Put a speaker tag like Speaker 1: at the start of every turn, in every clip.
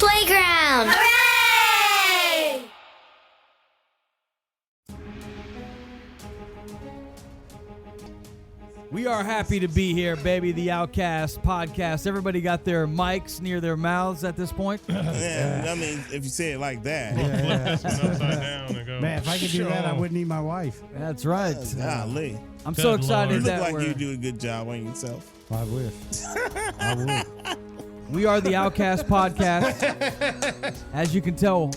Speaker 1: playground.
Speaker 2: Hooray!
Speaker 3: We are happy to be here, baby. The Outcast podcast. Everybody got their mics near their mouths at this point.
Speaker 4: Yeah, I mean, if you say it like that.
Speaker 5: Flip this one upside down and go.
Speaker 6: Man, if I could do that, I wouldn't need my wife.
Speaker 3: That's right.
Speaker 4: Golly.
Speaker 3: I'm so
Speaker 5: Good
Speaker 3: excited
Speaker 4: You
Speaker 5: Lord.
Speaker 4: look
Speaker 3: that
Speaker 4: like
Speaker 3: we're,
Speaker 4: you do a good job on yourself.
Speaker 6: I wish. I would.
Speaker 3: we are the Outcast podcast. As you can tell,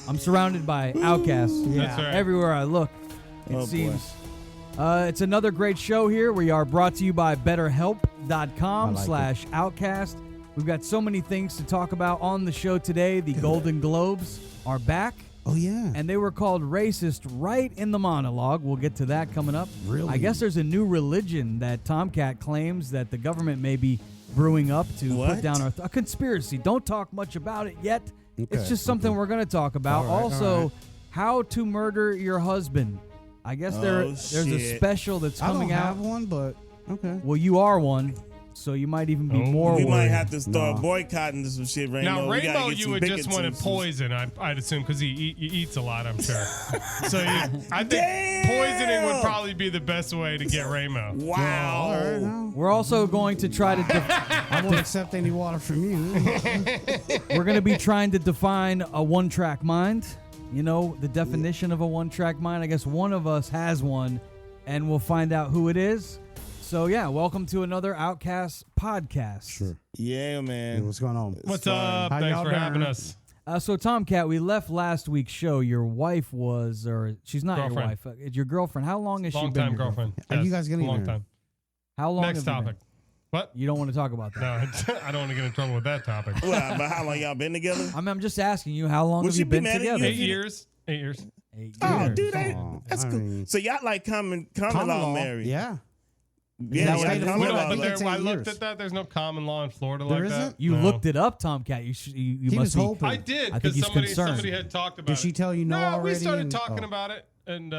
Speaker 3: I'm surrounded by outcasts.
Speaker 5: That's right.
Speaker 3: Everywhere I look, it
Speaker 4: Oh, boy.
Speaker 3: seems. It's another great show here. We are brought to you by BetterHelp.com/Outcast. We've got so many things to talk about on the show today. The Golden Globes are back,
Speaker 6: Oh, yeah.
Speaker 3: and they were called racist right in the monologue. We'll get to that coming up.
Speaker 6: Really?
Speaker 3: I guess there's a new religion that Tomcat claims that the government may be brewing up to put
Speaker 4: What?
Speaker 3: down a conspiracy. Don't talk much about it yet. It's
Speaker 6: Okay,
Speaker 3: just something we're going to talk about.
Speaker 6: All right,
Speaker 3: Also,
Speaker 6: all right.
Speaker 3: how to murder your husband. I guess there's a
Speaker 4: shit.
Speaker 3: special that's
Speaker 6: I don't
Speaker 3: coming out.
Speaker 6: have one, but okay.
Speaker 3: Well, you are one, so you might even be
Speaker 5: Oh.
Speaker 3: more
Speaker 4: We
Speaker 3: worried.
Speaker 4: might have to start
Speaker 6: No.
Speaker 4: boycotting some shit, Rainbow.
Speaker 5: Now,
Speaker 4: We gotta
Speaker 5: Rainbow,
Speaker 4: get
Speaker 5: you
Speaker 4: some
Speaker 5: would just
Speaker 4: bigots
Speaker 5: wanted
Speaker 4: and some-
Speaker 5: poison, I'd assume, because he eats a lot, I'm sure. So I think
Speaker 4: Damn!
Speaker 5: poisoning would probably be the best way to get Rainbow.
Speaker 4: Wow.
Speaker 6: All right, no.
Speaker 3: We're also going to try to.
Speaker 6: I won't accept any water from you.
Speaker 3: We're going to be trying to define a one-track mind. You know, the definition of a one-track mind. I guess one of us has one, and we'll find out who it is. So, yeah, welcome to another Outcast podcast.
Speaker 6: Sure.
Speaker 4: Yeah,
Speaker 6: Hey,
Speaker 4: man.
Speaker 6: what's going on?
Speaker 5: What's
Speaker 4: fine.
Speaker 5: up?
Speaker 6: How
Speaker 5: Thanks
Speaker 6: y'all
Speaker 5: for having
Speaker 6: doing?
Speaker 5: us.
Speaker 3: So, Tomcat, we left last week's show. Your wife was, or she's not
Speaker 5: Girlfriend.
Speaker 3: your wife. It's your girlfriend. How long has she
Speaker 5: Long
Speaker 3: been
Speaker 5: time
Speaker 3: your
Speaker 5: girlfriend.
Speaker 6: Are you guys getting
Speaker 5: Long
Speaker 6: married?
Speaker 5: time.
Speaker 3: How long?
Speaker 5: Next
Speaker 3: have you
Speaker 5: topic.
Speaker 3: been?
Speaker 5: What?
Speaker 3: You don't want to talk about that.
Speaker 5: No, I don't want to get in trouble with that topic.
Speaker 4: Well, but how long y'all been together?
Speaker 3: I'm just asking you, how long
Speaker 4: Would
Speaker 3: have
Speaker 4: she
Speaker 3: you
Speaker 4: be
Speaker 3: been
Speaker 4: mad at you
Speaker 3: together?
Speaker 4: if
Speaker 5: 8
Speaker 4: you-
Speaker 5: years. 8 years.
Speaker 3: 8
Speaker 4: Oh,
Speaker 3: years.
Speaker 4: dude,
Speaker 6: Oh,
Speaker 4: that's
Speaker 6: I
Speaker 4: cool.
Speaker 6: mean-
Speaker 4: So y'all like common
Speaker 6: Common
Speaker 4: law
Speaker 6: law
Speaker 4: married?
Speaker 6: Yeah.
Speaker 4: Yeah,
Speaker 6: That
Speaker 4: y'all
Speaker 6: state of
Speaker 4: common
Speaker 5: We
Speaker 6: Florida,
Speaker 4: law
Speaker 5: don't, but
Speaker 6: I
Speaker 4: married.
Speaker 6: think
Speaker 5: I
Speaker 6: it's 8
Speaker 5: looked
Speaker 6: years.
Speaker 5: at that. There's no common law in Florida
Speaker 6: There
Speaker 5: like that.
Speaker 6: isn't?
Speaker 3: You
Speaker 5: No.
Speaker 3: looked it up, Tomcat. You
Speaker 6: He
Speaker 3: must
Speaker 6: was
Speaker 3: be.
Speaker 6: hoping.
Speaker 5: I did
Speaker 3: I think
Speaker 5: because
Speaker 3: he's
Speaker 5: somebody
Speaker 3: concerned.
Speaker 5: had talked about
Speaker 6: Did
Speaker 5: it.
Speaker 6: she tell you no already?
Speaker 5: we started
Speaker 6: and-
Speaker 5: talking
Speaker 6: oh.
Speaker 5: about it, and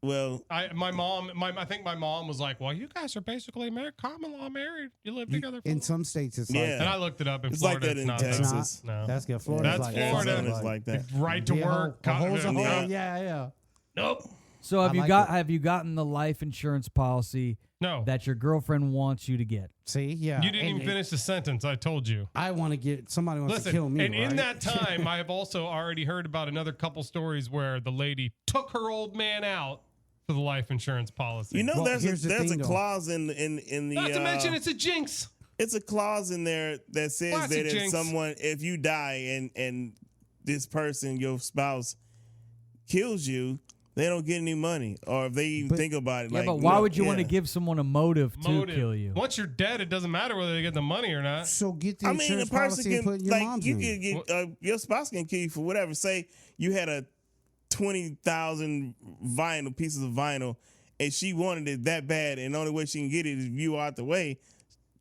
Speaker 4: Well,
Speaker 5: my mom, I think my mom was like, "Well, you guys are basically married, common law married. You live together."
Speaker 6: In some states, it's
Speaker 4: Yeah.
Speaker 6: like
Speaker 5: And I looked it up in
Speaker 4: It's like
Speaker 5: Florida.
Speaker 4: that
Speaker 5: it's
Speaker 4: in
Speaker 5: not
Speaker 4: Texas.
Speaker 5: that.
Speaker 6: It's
Speaker 5: No.
Speaker 6: That's good. Florida's
Speaker 5: That's
Speaker 6: like
Speaker 5: Florida.
Speaker 4: Arizona's like that.
Speaker 5: Right to
Speaker 6: Be a
Speaker 5: work.
Speaker 6: whole- a hole's a hole.
Speaker 5: no.
Speaker 6: Yeah.
Speaker 5: Nope.
Speaker 3: So have
Speaker 6: I
Speaker 3: you
Speaker 6: like
Speaker 3: got?
Speaker 6: it.
Speaker 3: Have you gotten the life insurance policy
Speaker 5: No.
Speaker 3: that your girlfriend wants you to get?
Speaker 6: See, yeah.
Speaker 5: You didn't
Speaker 6: And
Speaker 5: even finish the sentence. I told you.
Speaker 6: I want to get somebody wants
Speaker 5: Listen,
Speaker 6: to kill me.
Speaker 5: and in
Speaker 6: right?
Speaker 5: that time, I have also already heard about another couple stories where the lady took her old man out for the life insurance policy.
Speaker 4: you know,
Speaker 6: Well,
Speaker 4: there's
Speaker 6: here's the
Speaker 4: a
Speaker 6: thing, though.
Speaker 4: clause in the.
Speaker 5: not to mention it's a jinx.
Speaker 4: It's a clause in there that says
Speaker 5: Classic
Speaker 4: that
Speaker 5: jinx.
Speaker 4: if you die and this person, your spouse, kills you, they don't get any money, or if they even think about it.
Speaker 3: Yeah,
Speaker 4: like,
Speaker 3: but why
Speaker 4: no,
Speaker 3: would you want to
Speaker 4: yeah.
Speaker 3: give someone a motive to
Speaker 5: Motive.
Speaker 3: kill you?
Speaker 5: Once you're dead, it doesn't matter whether they get the money or not.
Speaker 6: So get the
Speaker 4: I mean,
Speaker 6: insurance
Speaker 4: the person
Speaker 6: policy and put
Speaker 4: can
Speaker 6: in your
Speaker 4: like
Speaker 6: mom's
Speaker 4: you
Speaker 6: name.
Speaker 4: can get your spouse can kill you for whatever. Say you had a 20,000 pieces of vinyl, and she wanted it that bad, and the only way she can get it is if you are out the way.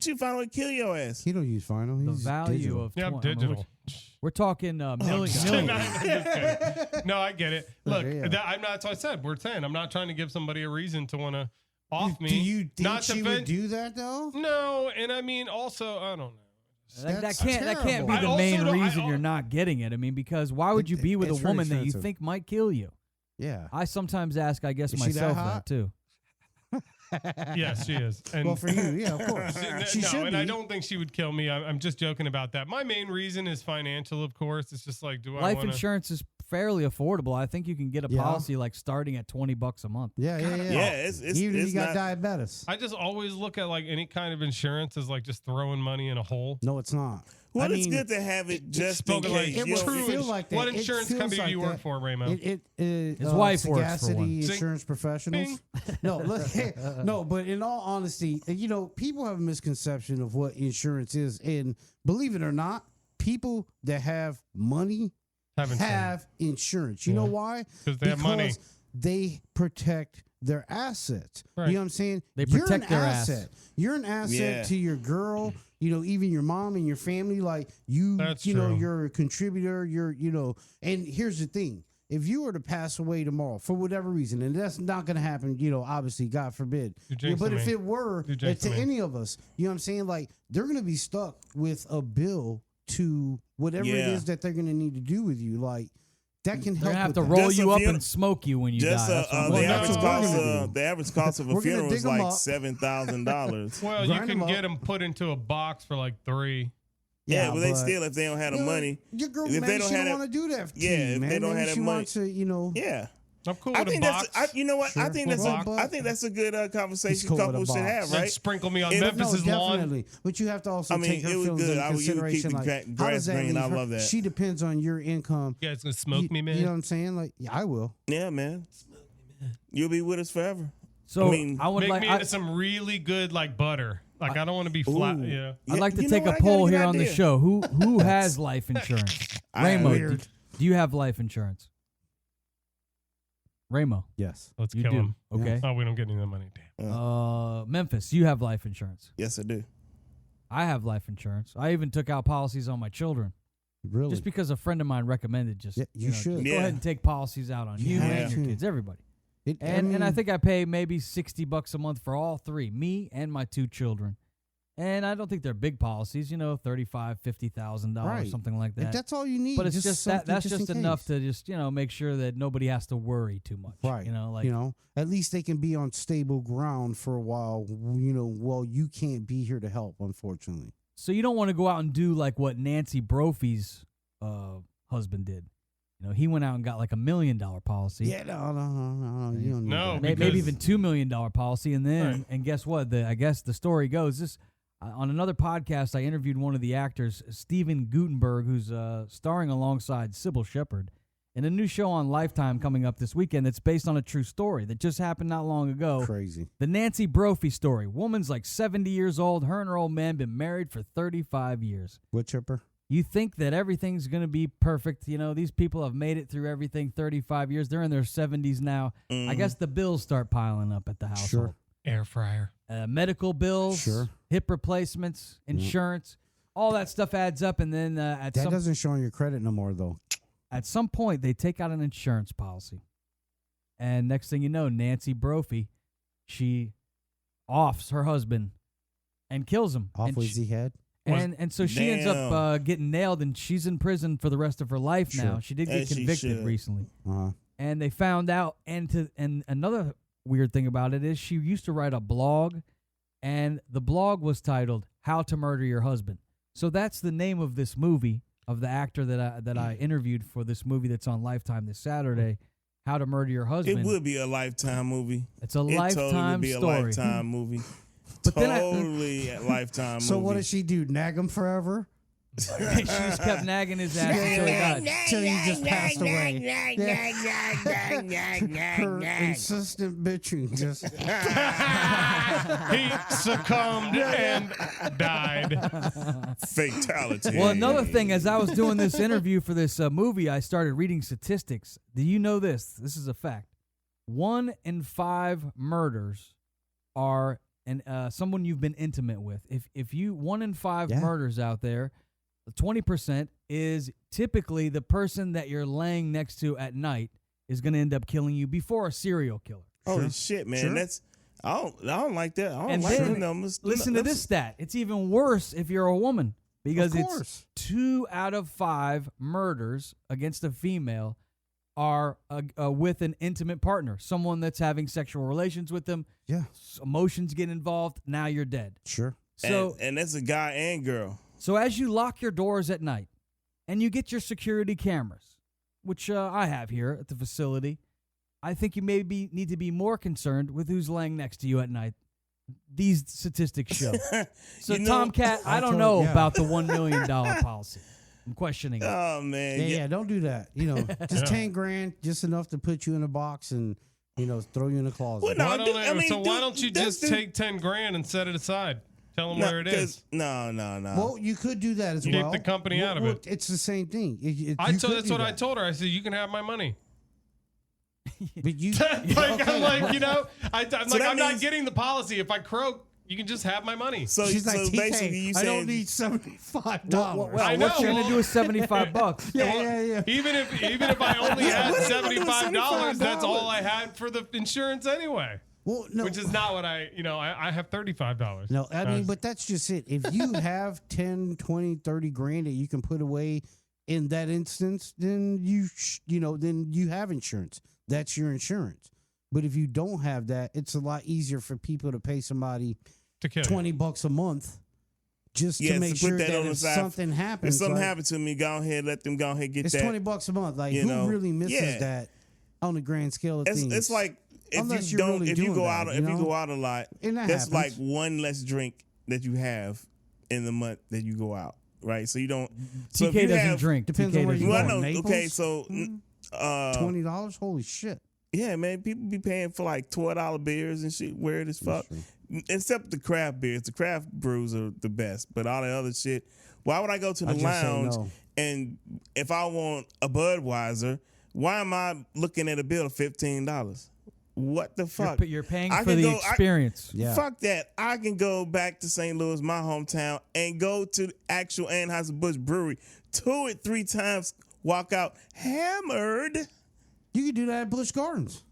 Speaker 4: She find a way to kill your ass.
Speaker 6: He don't use final.
Speaker 3: The
Speaker 6: He's
Speaker 3: value
Speaker 6: digital.
Speaker 3: of
Speaker 5: Yeah,
Speaker 3: 20 I mean,
Speaker 5: digital.
Speaker 3: we're talking millions.
Speaker 5: No, I get it. Look,
Speaker 6: Yeah.
Speaker 5: that's what I said. We're 10. I'm not trying to give somebody a reason to want to off me.
Speaker 6: Do you think
Speaker 5: not to
Speaker 6: she
Speaker 5: vent-
Speaker 6: would do that though?
Speaker 5: No, and I mean also, I don't know.
Speaker 3: That
Speaker 6: That's
Speaker 3: can't
Speaker 6: terrible.
Speaker 3: be
Speaker 5: I
Speaker 3: the
Speaker 5: also
Speaker 3: main
Speaker 5: don't-
Speaker 3: reason you're not getting it. I mean, because why would you be with a
Speaker 6: it's very
Speaker 3: woman that you
Speaker 6: expensive.
Speaker 3: think might kill you?
Speaker 6: Yeah.
Speaker 3: I sometimes ask, I guess
Speaker 6: Is she that
Speaker 3: myself
Speaker 6: hot?
Speaker 3: that too.
Speaker 5: Yes, she is. And
Speaker 6: Well, for you, yeah, of course. She
Speaker 5: no,
Speaker 6: should
Speaker 5: and
Speaker 6: be.
Speaker 5: I don't think she would kill me. I'm just joking about that. My main reason is financial, of course. It's just like, do I
Speaker 3: Life
Speaker 5: wanna,
Speaker 3: insurance is fairly affordable. I think you can get a
Speaker 6: Yeah.
Speaker 3: policy like starting at $20 a month.
Speaker 6: Yeah.
Speaker 4: Yeah, it's
Speaker 6: Even if
Speaker 4: it's
Speaker 6: you got
Speaker 4: not.
Speaker 6: diabetes.
Speaker 5: I just always look at like any kind of insurance as like just throwing money in a hole.
Speaker 6: No, it's not.
Speaker 4: Well,
Speaker 6: I
Speaker 4: it's
Speaker 6: mean,
Speaker 4: good to have it just in
Speaker 5: Spoken like
Speaker 4: case.
Speaker 6: it
Speaker 4: You
Speaker 6: will
Speaker 4: know,
Speaker 5: true
Speaker 6: feel
Speaker 5: ins-
Speaker 6: like that.
Speaker 5: What
Speaker 6: It
Speaker 5: insurance
Speaker 6: feels
Speaker 5: company
Speaker 6: like
Speaker 5: do you work
Speaker 6: that.
Speaker 5: for, Raymond?
Speaker 3: His wife works for one.
Speaker 6: Sagacity
Speaker 5: Zing.
Speaker 6: Insurance Professionals. No, look, no, but in all honesty, you know, people have a misconception of what insurance is, and believe it or not, people that have money have insurance. You know why?
Speaker 5: 'Cause they have money.
Speaker 6: They protect their assets.
Speaker 5: Right.
Speaker 6: You know what I'm saying?
Speaker 3: They
Speaker 6: You're
Speaker 3: protect
Speaker 6: an
Speaker 3: their ass.
Speaker 6: asset. You're an asset
Speaker 4: Yeah.
Speaker 6: to your girl. You know, even your mom and your family. Like you,
Speaker 5: That's
Speaker 6: you know,
Speaker 5: true.
Speaker 6: you're a contributor. You're, you know, and here's the thing: if you were to pass away tomorrow for whatever reason, and that's not going to happen, you know, obviously, God forbid.
Speaker 5: You
Speaker 6: Yeah, but
Speaker 5: jinxing
Speaker 6: if
Speaker 5: me.
Speaker 6: it were
Speaker 5: You
Speaker 6: to
Speaker 5: jinxing me.
Speaker 6: any of us, you know what I'm saying? Like they're going to be stuck with a bill to whatever it
Speaker 4: Yeah.
Speaker 6: is that they're going to need to do with you. Like that can
Speaker 3: They're
Speaker 6: help.
Speaker 3: gonna have
Speaker 6: with
Speaker 3: to
Speaker 6: that.
Speaker 3: roll
Speaker 4: Just
Speaker 3: you
Speaker 4: a
Speaker 3: up
Speaker 4: funeral-
Speaker 3: and smoke you when you
Speaker 4: Just
Speaker 3: die. That's what I'm
Speaker 4: the
Speaker 3: saying.
Speaker 6: that's
Speaker 4: average
Speaker 6: what we're
Speaker 4: cost
Speaker 6: gonna
Speaker 4: of
Speaker 6: do.
Speaker 4: the average cost of a
Speaker 6: We're gonna
Speaker 4: funeral
Speaker 6: dig
Speaker 4: is
Speaker 6: 'em
Speaker 4: like
Speaker 6: up.
Speaker 5: Well,
Speaker 4: $7,000.
Speaker 5: you
Speaker 6: Grind
Speaker 5: can
Speaker 6: 'em
Speaker 5: get
Speaker 6: up.
Speaker 5: them put into a box for like $3.
Speaker 4: Yeah, but they still, if they don't have the money,
Speaker 6: your girl,
Speaker 4: if
Speaker 6: maybe
Speaker 4: they don't
Speaker 6: she
Speaker 4: have
Speaker 6: don't
Speaker 4: that-
Speaker 6: want to do that. To
Speaker 4: yeah,
Speaker 6: you,
Speaker 4: if
Speaker 6: man.
Speaker 4: they don't
Speaker 6: Maybe
Speaker 4: have that
Speaker 6: she
Speaker 4: money-
Speaker 6: wants to, you know.
Speaker 4: yeah.
Speaker 5: I'm cool
Speaker 4: I
Speaker 5: with
Speaker 4: think
Speaker 5: a box.
Speaker 4: you know what? I
Speaker 6: Sure.
Speaker 4: think
Speaker 6: With
Speaker 4: that's
Speaker 6: a box.
Speaker 4: I think that's a good conversation
Speaker 6: cool with a
Speaker 4: couples should
Speaker 6: box.
Speaker 4: have,
Speaker 5: Then
Speaker 4: right?
Speaker 5: sprinkle me on
Speaker 4: It-
Speaker 6: No,
Speaker 5: Memphis's lawn.
Speaker 6: definitely. But you have to also
Speaker 4: I mean,
Speaker 6: take her
Speaker 4: it was
Speaker 6: feelings
Speaker 4: good.
Speaker 6: into
Speaker 4: I would- you would keep
Speaker 6: consideration.
Speaker 4: the
Speaker 6: Like,
Speaker 4: gra-
Speaker 6: how
Speaker 4: grass
Speaker 6: does that
Speaker 4: green.
Speaker 6: leave
Speaker 4: I
Speaker 6: her?
Speaker 4: love that.
Speaker 6: She depends on your income.
Speaker 5: You guys gonna smoke me, man?
Speaker 6: You know what I'm saying? Like, yeah, I will.
Speaker 4: Yeah, man. You'll be with us forever.
Speaker 3: So
Speaker 4: I mean,
Speaker 3: I would
Speaker 5: Make
Speaker 3: like.
Speaker 5: me into some really good like butter. Like I don't want to be flat.
Speaker 4: Ooh.
Speaker 5: Yeah.
Speaker 3: I'd like to
Speaker 4: You know
Speaker 3: take
Speaker 4: what?
Speaker 3: a
Speaker 4: I got
Speaker 3: poll
Speaker 4: good
Speaker 3: here on the
Speaker 4: idea.
Speaker 3: show. Who has life insurance?
Speaker 4: I-
Speaker 3: Ramo,
Speaker 6: Weird.
Speaker 3: do you have life insurance? Ramo,
Speaker 6: Yes.
Speaker 5: Let's
Speaker 3: you
Speaker 5: kill
Speaker 3: do.
Speaker 5: him.
Speaker 3: Okay.
Speaker 5: Oh, we don't get any of the money. Damn.
Speaker 3: Memphis, you have life insurance.
Speaker 4: Yes, I do.
Speaker 3: I have life insurance. I even took out policies on my children
Speaker 6: Really?
Speaker 3: just because a friend of mine recommended. Just
Speaker 6: Yeah, you
Speaker 3: know,
Speaker 6: should.
Speaker 3: just go
Speaker 4: Yeah.
Speaker 3: ahead and take policies out on you
Speaker 6: have
Speaker 3: and your
Speaker 6: to.
Speaker 3: kids, everybody.
Speaker 6: It-
Speaker 3: And I
Speaker 6: mean,
Speaker 3: think I pay maybe $60 a month for all three, me and my two children. And I don't think they're big policies, $35,000, $50,000,
Speaker 6: Right.
Speaker 3: something like
Speaker 6: if
Speaker 3: that.
Speaker 6: that's all you need.
Speaker 3: But it's just that
Speaker 6: something
Speaker 3: that's
Speaker 6: just
Speaker 3: just
Speaker 6: in
Speaker 3: enough
Speaker 6: case.
Speaker 3: to just make sure that nobody has to worry too much.
Speaker 6: Right. At least they can be on stable ground for a while. While you can't be here to help, unfortunately.
Speaker 3: So you don't want to go out and do like what Nancy Brophy's husband did. He went out and got like $1 million policy.
Speaker 6: Yeah, no. You don't need
Speaker 5: No,
Speaker 6: that.
Speaker 3: Maybe
Speaker 5: because-
Speaker 3: even $2 million policy, and then
Speaker 5: Right.
Speaker 3: and guess what? I guess the story goes this. On another podcast, I interviewed one of the actors, Steven Gutenberg, who's starring alongside Sybil Shepherd in a new show on Lifetime coming up this weekend that's based on a true story that just happened not long ago.
Speaker 6: Crazy.
Speaker 3: The Nancy Brophy story. Woman's like 70 years old. Her and her old man been married for 35 years.
Speaker 6: Wood chipper.
Speaker 3: You think that everything's going to be perfect. These people have made it through everything 35 years. They're in their 70s now. I guess the bills start piling up at the household.
Speaker 6: Sure.
Speaker 5: Air fryer.
Speaker 3: Medical bills,
Speaker 6: Sure.
Speaker 3: hip replacements, insurance, all that stuff adds up. And then
Speaker 6: That doesn't show on your credit no more, though.
Speaker 3: at some point, they take out an insurance policy. And next thing you know, Nancy Brophy, she offs her husband and kills him.
Speaker 6: Off
Speaker 3: and
Speaker 6: with
Speaker 3: she-
Speaker 6: the head.
Speaker 3: And so she ends up
Speaker 4: Damn.
Speaker 3: getting nailed, and she's in prison for the rest of her life now.
Speaker 6: Sure.
Speaker 3: She did get
Speaker 4: As she
Speaker 3: convicted
Speaker 4: should.
Speaker 3: recently,
Speaker 6: Uh-huh.
Speaker 3: and they found out. And another weird thing about it is she used to write a blog, and the blog was titled "How to Murder Your Husband." So that's the name of this movie of the actor that I interviewed for this movie that's on Lifetime this Saturday. How to Murder Your Husband.
Speaker 4: It would be a Lifetime movie.
Speaker 3: It's a
Speaker 4: It
Speaker 3: Lifetime
Speaker 4: totally would be
Speaker 3: story.
Speaker 4: a Lifetime movie.
Speaker 3: But then
Speaker 4: Totally a Lifetime movie.
Speaker 6: So what does she do? Nag him forever?
Speaker 3: she just kept nagging his ass until he died.
Speaker 6: Till he just passed away. Her insistent bitching just.
Speaker 5: He succumbed and died.
Speaker 4: Fatality.
Speaker 3: Well, another thing, as I was doing this interview for this movie, I started reading statistics. Do you know this? This is a fact. 1 in 5 murders are someone you've been intimate with. If you 1 in 5
Speaker 6: Yeah.
Speaker 3: murders out there, 20% is typically the person that you're laying next to at night is going to end up killing you before a serial killer.
Speaker 4: Holy shit, man.
Speaker 6: Sure.
Speaker 4: That's I don't like that. I don't
Speaker 3: And
Speaker 4: like
Speaker 3: then
Speaker 4: them numbers.
Speaker 3: Listen to this stat. It's even worse if you're a woman because
Speaker 6: Of
Speaker 3: it's
Speaker 6: course.
Speaker 3: 2 out of 5 murders against a female are with an intimate partner, someone that's having sexual relations with them.
Speaker 6: Yeah.
Speaker 3: Emotions get involved. Now you're dead.
Speaker 6: Sure.
Speaker 3: So,
Speaker 4: and that's a guy and girl.
Speaker 3: so as you lock your doors at night and you get your security cameras, which I have here at the facility, I think you maybe need to be more concerned with who's laying next to you at night. These statistics show. So,
Speaker 4: You know-
Speaker 3: Tomcat, I don't
Speaker 6: told-
Speaker 3: know
Speaker 6: yeah.
Speaker 3: about the $1 million policy. I'm questioning it.
Speaker 4: Oh man.
Speaker 6: Yeah, don't do that. Just 10 grand, just enough to put you in a box and throw you in a closet.
Speaker 4: Well, no,
Speaker 5: Why
Speaker 4: dude,
Speaker 5: why don't you
Speaker 4: that's
Speaker 5: just take 10 grand and set it aside? Tell them where it is.
Speaker 4: No.
Speaker 6: Well, you could do that as
Speaker 5: Keep
Speaker 6: well.
Speaker 5: the company out of
Speaker 6: Well,
Speaker 5: it.
Speaker 6: It's the same thing.
Speaker 5: That's what I told her. I said, you can have my money.
Speaker 6: But you,
Speaker 5: Like, I'm like, I'm
Speaker 4: that
Speaker 5: not
Speaker 4: means-
Speaker 5: getting the policy. If I croak, you can just have my money.
Speaker 4: So,
Speaker 6: she's like,
Speaker 4: so basically, you
Speaker 6: I don't
Speaker 4: saying
Speaker 6: need $75.
Speaker 3: Well,
Speaker 5: I
Speaker 3: what you
Speaker 5: know.
Speaker 3: gonna do with $75?
Speaker 6: yeah.
Speaker 5: Even if I only had
Speaker 4: what are you gonna do with
Speaker 5: $75, that's
Speaker 6: $75?
Speaker 5: all I had for the insurance anyway.
Speaker 6: Well, no,
Speaker 5: which is not what I have $35.
Speaker 6: no, I mean, but that's just it. If you have 10, 20, 30 grand that you can put away in that instance, then then you have insurance. That's your insurance. But if you don't have that, it's a lot easier for people to pay somebody
Speaker 5: to kill
Speaker 6: $20 a month just to make sure that if something happens,
Speaker 4: if something happened to me, go ahead, let them go ahead get
Speaker 6: it's
Speaker 4: that.
Speaker 6: $20 a month. Like who really misses that on the grand scale of things?
Speaker 4: It's like
Speaker 6: Unless
Speaker 4: if
Speaker 6: you're really
Speaker 4: if you
Speaker 6: doing
Speaker 4: go
Speaker 6: that,
Speaker 4: out
Speaker 6: you know?
Speaker 4: if you go out a lot,
Speaker 6: And that
Speaker 4: that's
Speaker 6: happens.
Speaker 4: like one less drink that you have in the month that you go out, right? So you don't. So
Speaker 3: TK doesn't drink.
Speaker 6: Depends
Speaker 3: TK
Speaker 6: on where
Speaker 3: doesn't
Speaker 6: you
Speaker 4: Well, I
Speaker 6: going.
Speaker 4: know.
Speaker 6: Naples?
Speaker 4: Okay, so
Speaker 6: $20. Holy shit!
Speaker 4: yeah, man, people be paying for like $12 beers and shit. Weird as fuck. Except the craft beers. The craft brews are the best, but all the other shit. Why would I go to the
Speaker 6: I just say
Speaker 4: lounge
Speaker 6: no.
Speaker 4: and if I want a Budweiser, why am I looking at a bill of $15? What the fuck?
Speaker 3: You're paying
Speaker 4: I
Speaker 3: for
Speaker 4: can
Speaker 3: the
Speaker 4: go-
Speaker 3: experience.
Speaker 6: Yeah.
Speaker 4: Fuck that. I can go back to St. Louis, my hometown, and go to the actual Anheuser-Busch brewery, tour it 3 times, walk out hammered.
Speaker 6: You could do that at Busch Gardens.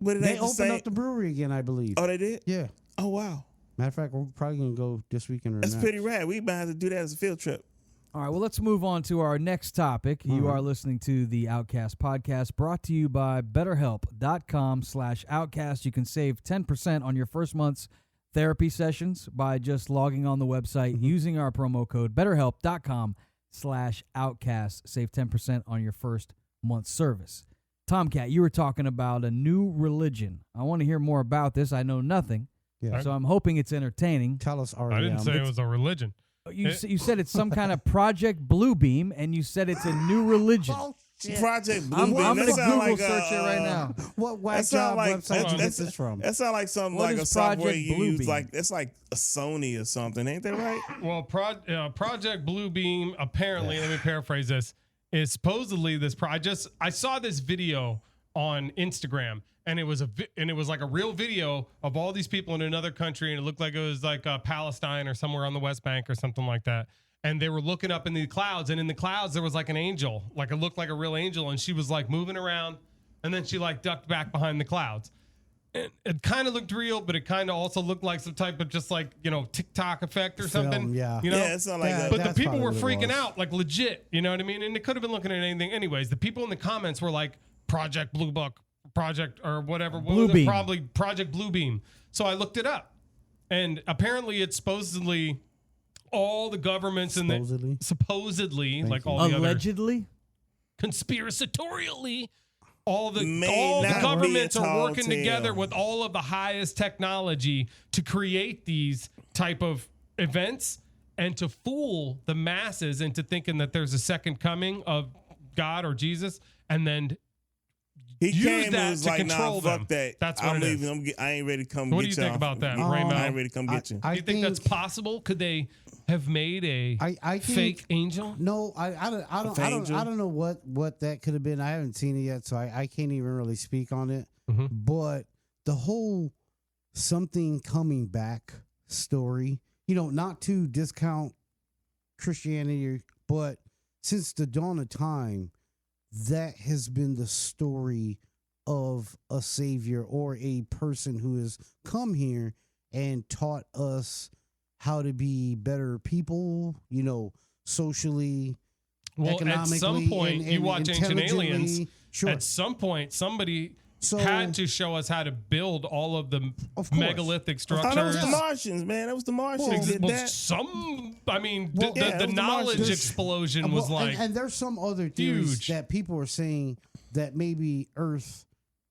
Speaker 4: But it
Speaker 6: They
Speaker 4: ain't the
Speaker 6: opened
Speaker 4: same.
Speaker 6: up the brewery again, I believe.
Speaker 4: Oh, they did?
Speaker 6: Yeah.
Speaker 4: Oh, wow.
Speaker 6: Matter of fact, we're probably gonna go this weekend or
Speaker 4: That's
Speaker 6: not.
Speaker 4: pretty rad. We might have to do that as a field trip.
Speaker 3: All right, well, let's move on to our next topic. You are listening to the Outcast podcast, brought to you by BetterHelp.com/Outcast. You can save 10% on your first month's therapy sessions by just logging on the website using our promo code BetterHelp.com/Outcast. Save 10% on your first month's service. Tomcat, you were talking about a new religion. I want to hear more about this. I know nothing,
Speaker 6: Yeah.
Speaker 3: so I'm hoping it's entertaining.
Speaker 6: Tell us, Ariam.
Speaker 5: I didn't say it was a religion.
Speaker 3: You said it's some kind of Project Bluebeam, and you said it's a new religion.
Speaker 6: Oh, shit.
Speaker 4: Project
Speaker 3: I'm
Speaker 4: Bluebeam.
Speaker 3: going to
Speaker 4: That sound
Speaker 3: Google
Speaker 4: like
Speaker 3: search it right now.
Speaker 6: What
Speaker 4: That
Speaker 6: whack
Speaker 4: sound
Speaker 6: job
Speaker 4: like
Speaker 6: website did you get
Speaker 4: that's-
Speaker 6: this from?
Speaker 4: That sounds like something
Speaker 3: What
Speaker 4: like a
Speaker 3: is
Speaker 4: software
Speaker 3: Project
Speaker 4: you use.
Speaker 3: Bluebeam?
Speaker 4: Like it's like a Sony or something. Ain't that right?
Speaker 5: Well, Project Bluebeam, apparently, let me paraphrase this, is supposedly this. I saw this video on Instagram, and it was like a real video of all these people in another country, and it looked like it was like Palestine or somewhere on the West Bank or something like that. And they were looking up in the clouds, and in the clouds there was like an angel, like it looked like a real angel, and she was like moving around, and then she like ducked back behind the clouds. And it kind of looked real, but it kind of also looked like some type of just like, TikTok effect or something.
Speaker 6: Film, yeah.
Speaker 5: You know?
Speaker 4: Yeah, it sounds like
Speaker 6: Yeah,
Speaker 4: that.
Speaker 5: But the
Speaker 6: that's
Speaker 5: people
Speaker 6: probably
Speaker 5: were
Speaker 6: what it
Speaker 5: freaking
Speaker 6: was.
Speaker 5: out, like legit. You know what I mean? And they could have been looking at anything. Anyways, the people in the comments were like, Project Blue Book, Project or whatever. What was it?
Speaker 3: Bluebeam.
Speaker 5: Probably Project Bluebeam. So I looked it up. And apparently it's supposedly all the governments in the supposedly like all the other
Speaker 3: Allegedly?
Speaker 5: conspiratorially all the
Speaker 4: May not be
Speaker 5: governments
Speaker 4: a
Speaker 5: are
Speaker 4: tall
Speaker 5: working
Speaker 4: tale.
Speaker 5: together with all of the highest technology to create these type of events and to fool the masses into thinking that there's a second coming of God or Jesus, and then
Speaker 4: He
Speaker 5: use
Speaker 4: came
Speaker 5: that
Speaker 4: and was
Speaker 5: to
Speaker 4: like,
Speaker 5: control
Speaker 4: nah,
Speaker 5: them.
Speaker 4: fuck that.
Speaker 5: That's what
Speaker 4: I'm
Speaker 5: it is.
Speaker 4: leaving. I ain't ready to come
Speaker 5: What
Speaker 4: get
Speaker 5: do you think
Speaker 4: y'all.
Speaker 5: about that,
Speaker 4: I
Speaker 5: Raymond?
Speaker 4: ain't ready to come get you.
Speaker 5: do you think that's possible? Could they have made a
Speaker 6: I think,
Speaker 5: fake angel?
Speaker 6: No, I don't know what that could have been. I haven't seen it yet, so I can't even really speak on it.
Speaker 5: Mhm.
Speaker 6: But the whole something coming back story, not to discount Christianity, but since the dawn of time, that has been the story of a savior or a person who has come here and taught us how to be better people, socially,
Speaker 5: Well,
Speaker 6: economically.
Speaker 5: at some point,
Speaker 6: and
Speaker 5: you watch Ancient
Speaker 6: intelligently.
Speaker 5: Aliens.
Speaker 6: Sure.
Speaker 5: At some point, somebody
Speaker 6: So-
Speaker 5: had to show us how to build all of the
Speaker 6: Of course.
Speaker 5: megalithic
Speaker 4: Oh,
Speaker 5: structures.
Speaker 4: that was the Martians, man. That was the Martians. did
Speaker 5: Well,
Speaker 4: that.
Speaker 6: Well,
Speaker 4: yeah,
Speaker 5: the
Speaker 4: it was the
Speaker 5: knowledge
Speaker 4: Martians.
Speaker 5: explosion was
Speaker 6: Well,
Speaker 5: like,
Speaker 6: and there's some other theories
Speaker 5: huge.
Speaker 6: that people are saying that maybe Earth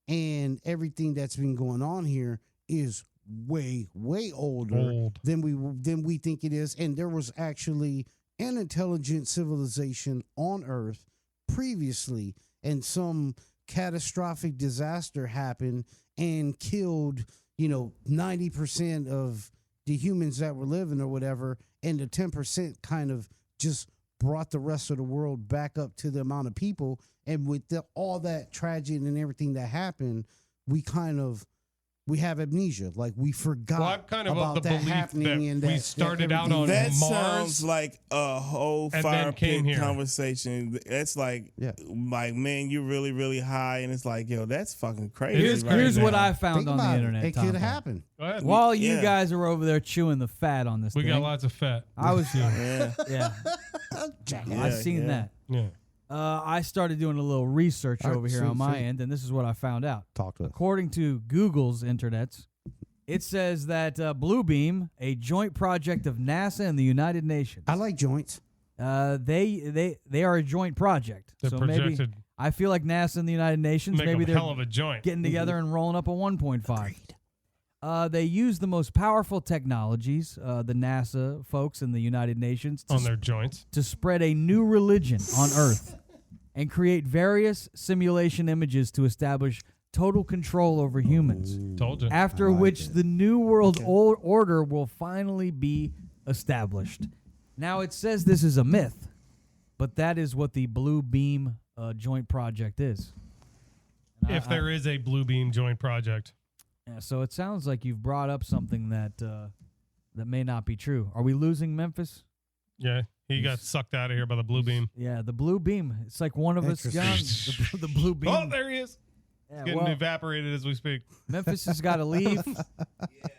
Speaker 6: and everything that's been going on here is way older
Speaker 5: Old.
Speaker 6: than we think it is, and there was actually an intelligent civilization on Earth previously, and some catastrophic disaster happened and killed 90% of the humans that were living or whatever, and the 10% kind of just brought the rest of the world back up to the amount of people. And with all that tragedy and everything that happened, we kind of we have amnesia. Like we forgot
Speaker 5: Well, I'm kind of
Speaker 6: about
Speaker 5: of the
Speaker 6: that
Speaker 5: belief
Speaker 6: happening
Speaker 5: that
Speaker 6: and
Speaker 5: we
Speaker 6: that
Speaker 5: started out
Speaker 6: everything-
Speaker 5: on
Speaker 4: That
Speaker 5: Mars
Speaker 4: sounds like a whole
Speaker 5: and
Speaker 4: fire
Speaker 5: then came
Speaker 4: pit
Speaker 5: here.
Speaker 4: conversation. That's like,
Speaker 6: Yeah.
Speaker 4: like, man, you're really, really high, and it's like, yo, that's fucking crazy.
Speaker 5: is
Speaker 4: right
Speaker 3: Here's
Speaker 4: now.
Speaker 3: what I found
Speaker 6: Think
Speaker 3: on the
Speaker 6: about
Speaker 3: internet.
Speaker 6: it. It
Speaker 3: Tom
Speaker 6: could
Speaker 3: Brady.
Speaker 6: happen.
Speaker 5: Go ahead.
Speaker 3: While you
Speaker 4: Yeah.
Speaker 3: guys are over there chewing the fat on this
Speaker 5: We
Speaker 3: thing,
Speaker 5: got lots of fat.
Speaker 3: I was
Speaker 4: Yeah,
Speaker 3: yeah,
Speaker 4: yeah,
Speaker 3: I seen
Speaker 4: yeah.
Speaker 3: that.
Speaker 5: Yeah.
Speaker 3: I started doing a little research
Speaker 6: All right,
Speaker 3: over here
Speaker 6: sweet,
Speaker 3: on my
Speaker 6: sweet.
Speaker 3: end, and this is what I found out.
Speaker 6: Talk to us.
Speaker 3: According to Google's internets, it says that Bluebeam, a joint project of NASA and the United Nations,
Speaker 6: I like joints.
Speaker 3: they are a joint project.
Speaker 5: They're
Speaker 3: so maybe
Speaker 5: projected
Speaker 3: I feel like NASA and the United Nations,
Speaker 5: make
Speaker 3: maybe
Speaker 5: a
Speaker 3: they're
Speaker 5: hell of a joint.
Speaker 3: getting together and rolling up a 1.5. They use the most powerful technologies, the NASA folks and the United Nations,
Speaker 5: on their joints.
Speaker 3: to spread a new religion on Earth and create various simulation images to establish total control over humans.
Speaker 5: Told you.
Speaker 3: After
Speaker 6: I like
Speaker 3: which
Speaker 6: it.
Speaker 3: the New World Order will finally be established. Now, it says this is a myth, but that is what the Blue Beam joint project is. And
Speaker 5: If there is a Blue Beam joint project.
Speaker 3: yeah, so it sounds like you've brought up something that that may not be true. Are we losing Memphis?
Speaker 5: Yeah. He got sucked out of here by the Blue Beam.
Speaker 3: Yeah, the Blue Beam. It's like one of us gone. The Blue Beam.
Speaker 5: Oh, there he is.
Speaker 3: Yeah,
Speaker 5: Getting
Speaker 3: well,
Speaker 5: evaporated as we speak.
Speaker 3: Memphis has got to leave.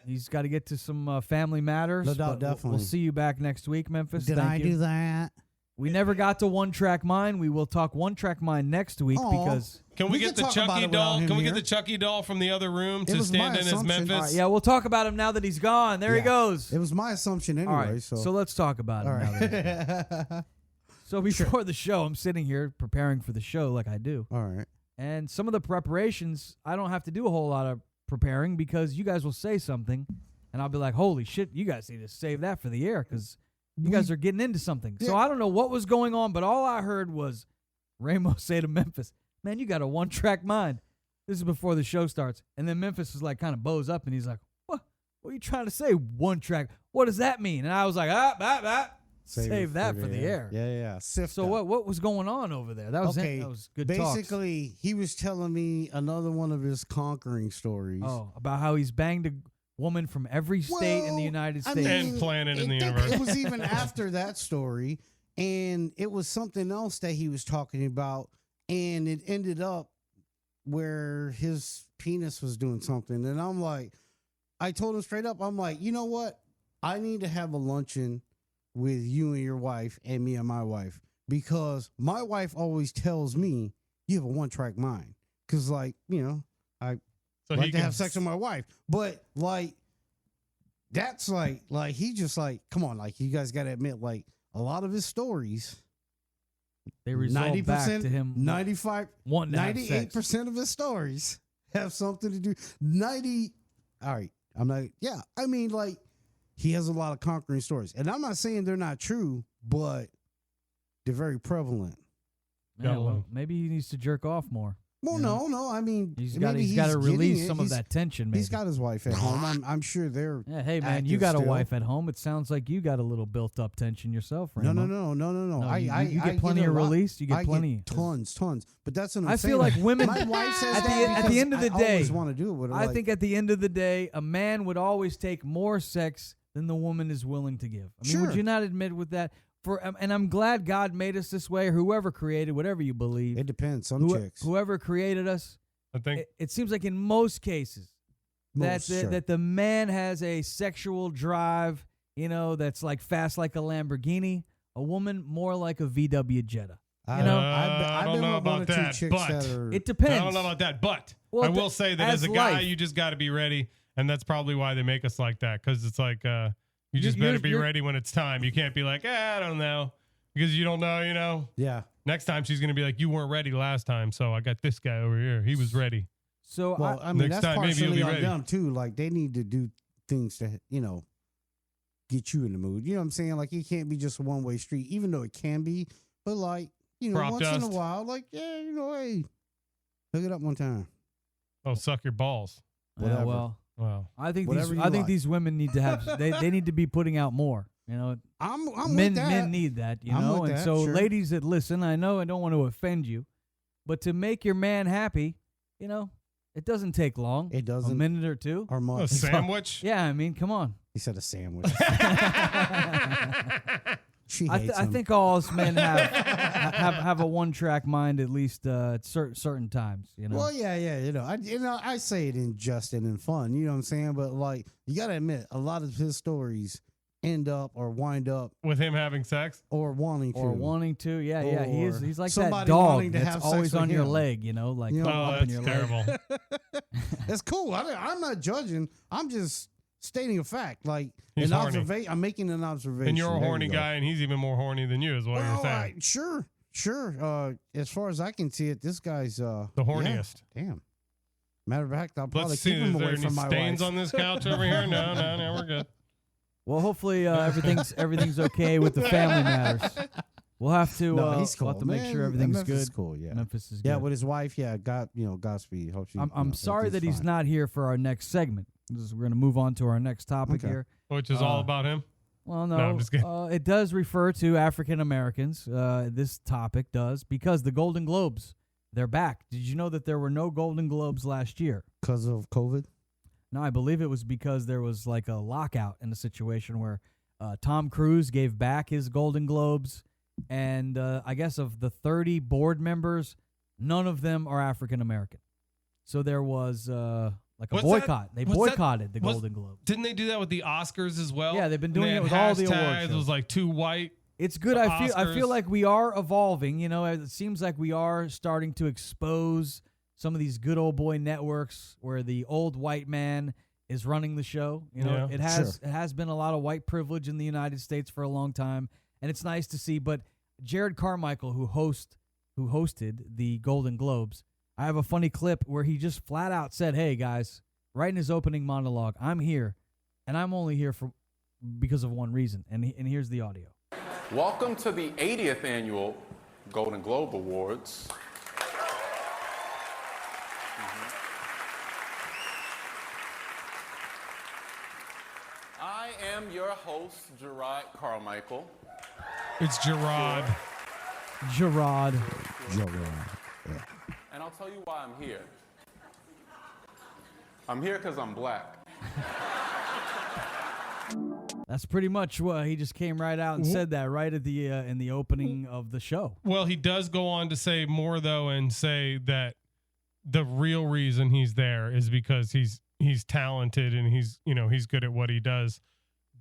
Speaker 3: He's got to get to some family matters.
Speaker 6: No doubt,
Speaker 3: but we'll
Speaker 6: definitely.
Speaker 3: see you back next week, Memphis.
Speaker 6: Did
Speaker 3: Thank
Speaker 6: I
Speaker 3: you.
Speaker 6: do that?
Speaker 3: We never got to One Track Mind. We will talk One Track Mind next week
Speaker 6: Aw.
Speaker 3: because.
Speaker 5: Can we
Speaker 6: We
Speaker 5: get
Speaker 6: can
Speaker 5: the
Speaker 6: talk about
Speaker 5: Chucky
Speaker 6: it without
Speaker 5: doll?
Speaker 6: him
Speaker 5: Can we get
Speaker 6: here.
Speaker 5: the Chucky doll from the other room to
Speaker 6: was
Speaker 5: stand
Speaker 6: my
Speaker 5: in as
Speaker 6: assumption.
Speaker 5: Memphis?
Speaker 3: All right, yeah, we'll talk about him now that he's gone. There he
Speaker 6: Yeah.
Speaker 3: goes.
Speaker 6: It was my assumption anyway.
Speaker 3: All right,
Speaker 6: so
Speaker 3: let's talk about him
Speaker 6: all
Speaker 3: now. That
Speaker 6: right.
Speaker 3: so before the show, I'm sitting here preparing for the show like I do.
Speaker 6: All right.
Speaker 3: And some of the preparations, I don't have to do a whole lot of preparing because you guys will say something, and I'll be like, holy shit, you guys need to save that for the air because you guys are getting into something. So
Speaker 6: Yeah.
Speaker 3: I don't know what was going on, but all I heard was Ramos say to Memphis, man, you got a one-track mind. This is before the show starts. And then Memphis is like kind of bows up, and he's like, what? What are you trying to say, one track? What does that mean? And I was like, Save that for the air.
Speaker 6: Yeah. Sift
Speaker 3: So
Speaker 6: that.
Speaker 3: what was going on over there? That was
Speaker 6: Okay,
Speaker 3: it. That was good talks.
Speaker 6: Basically, he was telling me another one of his conquering stories.
Speaker 3: Oh, about how he's banged a woman from every state in the
Speaker 6: Well,
Speaker 3: United
Speaker 6: I
Speaker 3: States.
Speaker 5: And planet in the
Speaker 6: think
Speaker 5: universe.
Speaker 6: It was even after that story, and it was something else that he was talking about, and it ended up where his penis was doing something, and I'm like, I told him straight up, I'm like, you know what? I need to have a luncheon with you and your wife and me and my wife, because my wife always tells me you have a one-track mind, because like, you know, I
Speaker 5: So
Speaker 6: like
Speaker 5: he
Speaker 6: to
Speaker 5: can
Speaker 6: have sex with my wife, but like that's like he just like, come on, like you guys got to admit, like a lot of his stories,
Speaker 3: They resolve back
Speaker 6: 90%,
Speaker 3: to him
Speaker 6: 95,
Speaker 3: wanting to have sex.
Speaker 6: 98% of his stories have something to do. 90. All right, I'm not. Yeah, I mean, like he has a lot of conquering stories, and I'm not saying they're not true, but they're very prevalent.
Speaker 3: Yeah,
Speaker 5: Got
Speaker 3: well,
Speaker 5: one.
Speaker 3: maybe he needs to jerk off more.
Speaker 6: Well,
Speaker 3: Yeah.
Speaker 6: no. I mean,
Speaker 3: He's
Speaker 6: maybe
Speaker 3: got to
Speaker 6: getting
Speaker 3: release
Speaker 6: it.
Speaker 3: some of
Speaker 6: He's-
Speaker 3: that tension. Maybe.
Speaker 6: He's got his wife at home. I'm sure they're.
Speaker 3: Yeah, hey man, you
Speaker 6: active
Speaker 3: got a
Speaker 6: still.
Speaker 3: wife at home. It sounds like you got a little built-up tension yourself,
Speaker 6: No,
Speaker 3: Ramo.
Speaker 6: no.
Speaker 3: You get plenty
Speaker 6: a
Speaker 3: of
Speaker 6: lot-
Speaker 3: release. You get
Speaker 6: I
Speaker 3: plenty.
Speaker 6: tons. But that's what I'm
Speaker 3: I
Speaker 6: saying.
Speaker 3: feel like women.
Speaker 6: My wife says
Speaker 3: at
Speaker 6: that
Speaker 3: the
Speaker 6: because
Speaker 3: end of the
Speaker 6: I
Speaker 3: day,
Speaker 6: always want to do it with her.
Speaker 3: I
Speaker 6: like,
Speaker 3: think at the end of the day, a man would always take more sex than the woman is willing to give. I mean, would
Speaker 6: Sure.
Speaker 3: you not admit with that? And I'm glad God made us this way, or whoever created, whatever you believe,
Speaker 6: it depends. Some chicks.
Speaker 3: whoever created us.
Speaker 5: I think
Speaker 3: It seems like in most cases
Speaker 6: Most, sure.
Speaker 3: that the man has a sexual drive, that's like fast like a Lamborghini. A woman more like a VW Jetta.
Speaker 6: I
Speaker 3: you know,
Speaker 5: I
Speaker 6: I've
Speaker 5: don't
Speaker 6: been
Speaker 5: know
Speaker 6: with one
Speaker 5: about
Speaker 6: or two
Speaker 5: that,
Speaker 6: chicks
Speaker 5: but
Speaker 6: that are.
Speaker 3: It depends.
Speaker 5: I don't know about that, but
Speaker 3: Well,
Speaker 5: I will say that as a guy,
Speaker 3: life.
Speaker 5: you just got to be ready, and that's probably why they make us like that, because it's like you just
Speaker 3: You're-
Speaker 5: better be
Speaker 3: you're-
Speaker 5: ready when it's time. You can't be like, I don't know, because you don't know.
Speaker 6: Yeah.
Speaker 5: Next time she's gonna be like, you weren't ready last time, so I got this guy over here. He was ready.
Speaker 3: So
Speaker 6: Well, I mean,
Speaker 5: Next
Speaker 6: that's
Speaker 5: time, maybe you'll
Speaker 6: partially
Speaker 5: be
Speaker 6: on
Speaker 5: ready.
Speaker 6: them too. Like they need to do things to get you in the mood. You know what I'm saying? Like it can't be just a one way street, even though it can be. But like
Speaker 5: Crop
Speaker 6: once in a
Speaker 5: dust.
Speaker 6: while, like hey, hook it up one time.
Speaker 5: Oh, suck your balls.
Speaker 6: Whatever.
Speaker 3: well,
Speaker 5: Wow.
Speaker 3: I think
Speaker 6: Whatever you
Speaker 3: I think
Speaker 6: like.
Speaker 3: these women need to have they need to be putting out more.
Speaker 6: I'm
Speaker 3: men
Speaker 6: with that.
Speaker 3: men need that,
Speaker 6: I'm with
Speaker 3: and
Speaker 6: that,
Speaker 3: so
Speaker 6: sure.
Speaker 3: ladies that listen, I know I don't want to offend you, but to make your man happy, It doesn't take long.
Speaker 6: It doesn't.
Speaker 3: A minute or two.
Speaker 6: Or
Speaker 5: A
Speaker 6: much.
Speaker 5: sandwich?
Speaker 3: Yeah, I mean, come on.
Speaker 6: He said a sandwich. She
Speaker 3: I
Speaker 6: hates him.
Speaker 3: think all us men have a one-track mind at least at certain times. You know.
Speaker 6: Well, yeah. I say it in jest and in fun. You know what I'm saying? But like, you gotta admit, a lot of his stories end up or wind up
Speaker 5: With him having sex?
Speaker 6: or wanting to.
Speaker 3: Yeah. He's like that
Speaker 6: somebody
Speaker 3: dog
Speaker 6: wanting to
Speaker 3: that's
Speaker 6: have sex
Speaker 3: always
Speaker 6: with
Speaker 3: on your
Speaker 6: him.
Speaker 3: leg. You know, like
Speaker 6: You know,
Speaker 3: up in
Speaker 5: that's
Speaker 3: your
Speaker 5: terrible.
Speaker 3: leg.
Speaker 6: That's cool. I'm not judging. I'm just stating a fact. Like
Speaker 5: He's
Speaker 6: an
Speaker 5: horny.
Speaker 6: observation. I'm making an observation.
Speaker 5: And you're a
Speaker 6: There
Speaker 5: horny
Speaker 6: you go.
Speaker 5: guy, and he's even more horny than you, is what you're
Speaker 6: Well,
Speaker 5: saying.
Speaker 6: sure. As far as I can see it, this guy's
Speaker 5: The horniest.
Speaker 6: Yeah, damn. Matter of fact, I'll probably
Speaker 5: Let's see.
Speaker 6: keep him
Speaker 5: Is there
Speaker 6: away
Speaker 5: any
Speaker 6: from my
Speaker 5: stains
Speaker 6: wife.
Speaker 5: on this couch over here? No, we're good.
Speaker 3: Well, hopefully everything's okay with the family matters. We'll have to.
Speaker 6: No, he's cool.
Speaker 3: We'll have to make
Speaker 6: Man,
Speaker 3: sure everything's
Speaker 6: Memphis
Speaker 3: good.
Speaker 6: is cool. Yeah,
Speaker 3: Memphis is good.
Speaker 6: yeah. With his wife, yeah. Godspeed. Hope she.
Speaker 3: I'm sorry that he's
Speaker 6: fine.
Speaker 3: not here for our next segment. We're going to move on to our next topic
Speaker 6: Okay.
Speaker 3: here.
Speaker 5: Which is all about him.
Speaker 3: Well, no,
Speaker 5: I'm just kidding.
Speaker 3: it does refer to African Americans. This topic does because the Golden Globes, they're back. Did you know that there were no Golden Globes last year?
Speaker 6: Because of COVID.
Speaker 3: No, I believe it was because there was like a lockout in a situation where Tom Cruise gave back his Golden Globes, and I guess of the 30 board members, none of them are African American. So there was like a
Speaker 5: What's
Speaker 3: boycott. They
Speaker 5: that- what's that-
Speaker 3: boycotted the
Speaker 5: what's-
Speaker 3: Golden Globes.
Speaker 5: Didn't they do that with the Oscars as well?
Speaker 3: Yeah, they've been
Speaker 5: And
Speaker 3: doing
Speaker 5: they
Speaker 3: it
Speaker 5: had
Speaker 3: with all the award
Speaker 5: hashtags. It
Speaker 3: shows.
Speaker 5: was like too white.
Speaker 3: It's good.
Speaker 5: The
Speaker 3: I feel
Speaker 5: Oscars.
Speaker 3: like we are evolving. You know, it seems like we are starting to expose some of these good old boy networks where the old white man is running the show. You know,
Speaker 5: Yeah.
Speaker 3: it has been a lot of white privilege in the United States for a long time, and it's nice to see. But Jared Carmichael, who hosted the Golden Globes, I have a funny clip where he just flat out said, "Hey guys," right in his opening monologue, "I'm here, and I'm only here because of one reason." And here's the audio.
Speaker 1: Welcome to the 80th annual Golden Globe Awards. I am your host, Gerard Carmichael.
Speaker 5: It's Gerard.
Speaker 3: Gerard.
Speaker 1: And I'll tell you why I'm here. I'm here because I'm black.
Speaker 3: That's pretty much what he just came right out and said that right at the in the opening of the show.
Speaker 5: Well, he does go on to say more though, and say that the real reason he's there is because he's talented and he's good at what he does,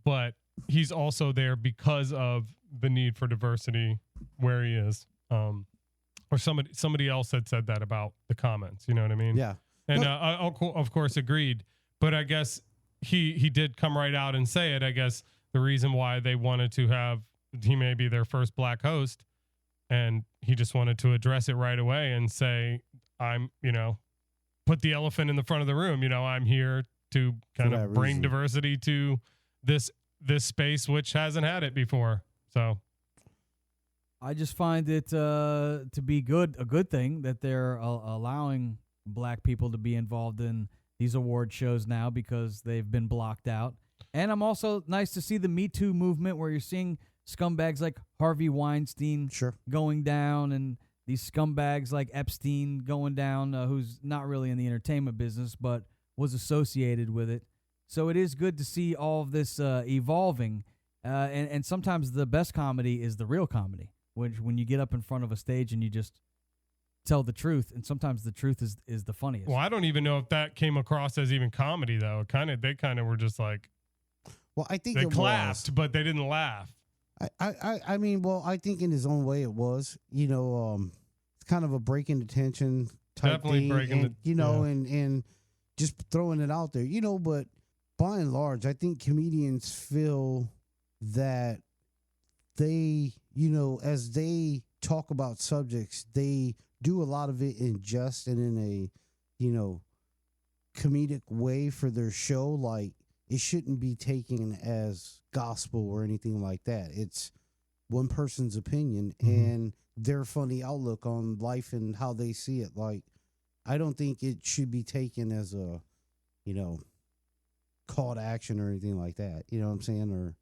Speaker 5: but he's also there because of the need for diversity where he is. Or somebody else had said that about the comments. You know what I mean?
Speaker 6: Yeah.
Speaker 5: And I of course agreed, but I guess he did come right out and say it. I guess the reason why they wanted to have he may be their first black host, and he just wanted to address it right away and say, I'm, put the elephant in the front of the room. I'm here to kind of bring
Speaker 6: reason.
Speaker 5: diversity to this space, which hasn't had it before. So
Speaker 3: I just find it to be a good thing that they're allowing black people to be involved in these award shows now because they've been blocked out. And I'm also nice to see the Me Too movement where you're seeing scumbags like Harvey Weinstein going down and these scumbags like Epstein going down, who's not really in the entertainment business but was associated with it. So it is good to see all of this evolving. And sometimes the best comedy is the real comedy, when you get up in front of a stage and you just tell the truth, and sometimes the truth is the funniest.
Speaker 5: well, I don't even know if that came across as even comedy though. They kind of were just like,
Speaker 6: Well, I think
Speaker 5: they
Speaker 6: it
Speaker 5: clapped, but they didn't laugh.
Speaker 6: I mean, well, I think in his own way it was, it's kind of a break in the tension type
Speaker 5: Definitely
Speaker 6: thing,
Speaker 5: breaking
Speaker 6: and, and just throwing it out there, but by and large, I think comedians feel that they, as they talk about subjects, they do a lot of it in jest and in a, comedic way for their show. Like, it shouldn't be taken as gospel or anything like that. It's one person's opinion and their funny outlook on life and how they see it. Like, I don't think it should be taken as a, call to action or anything like that. You know what I'm saying? Or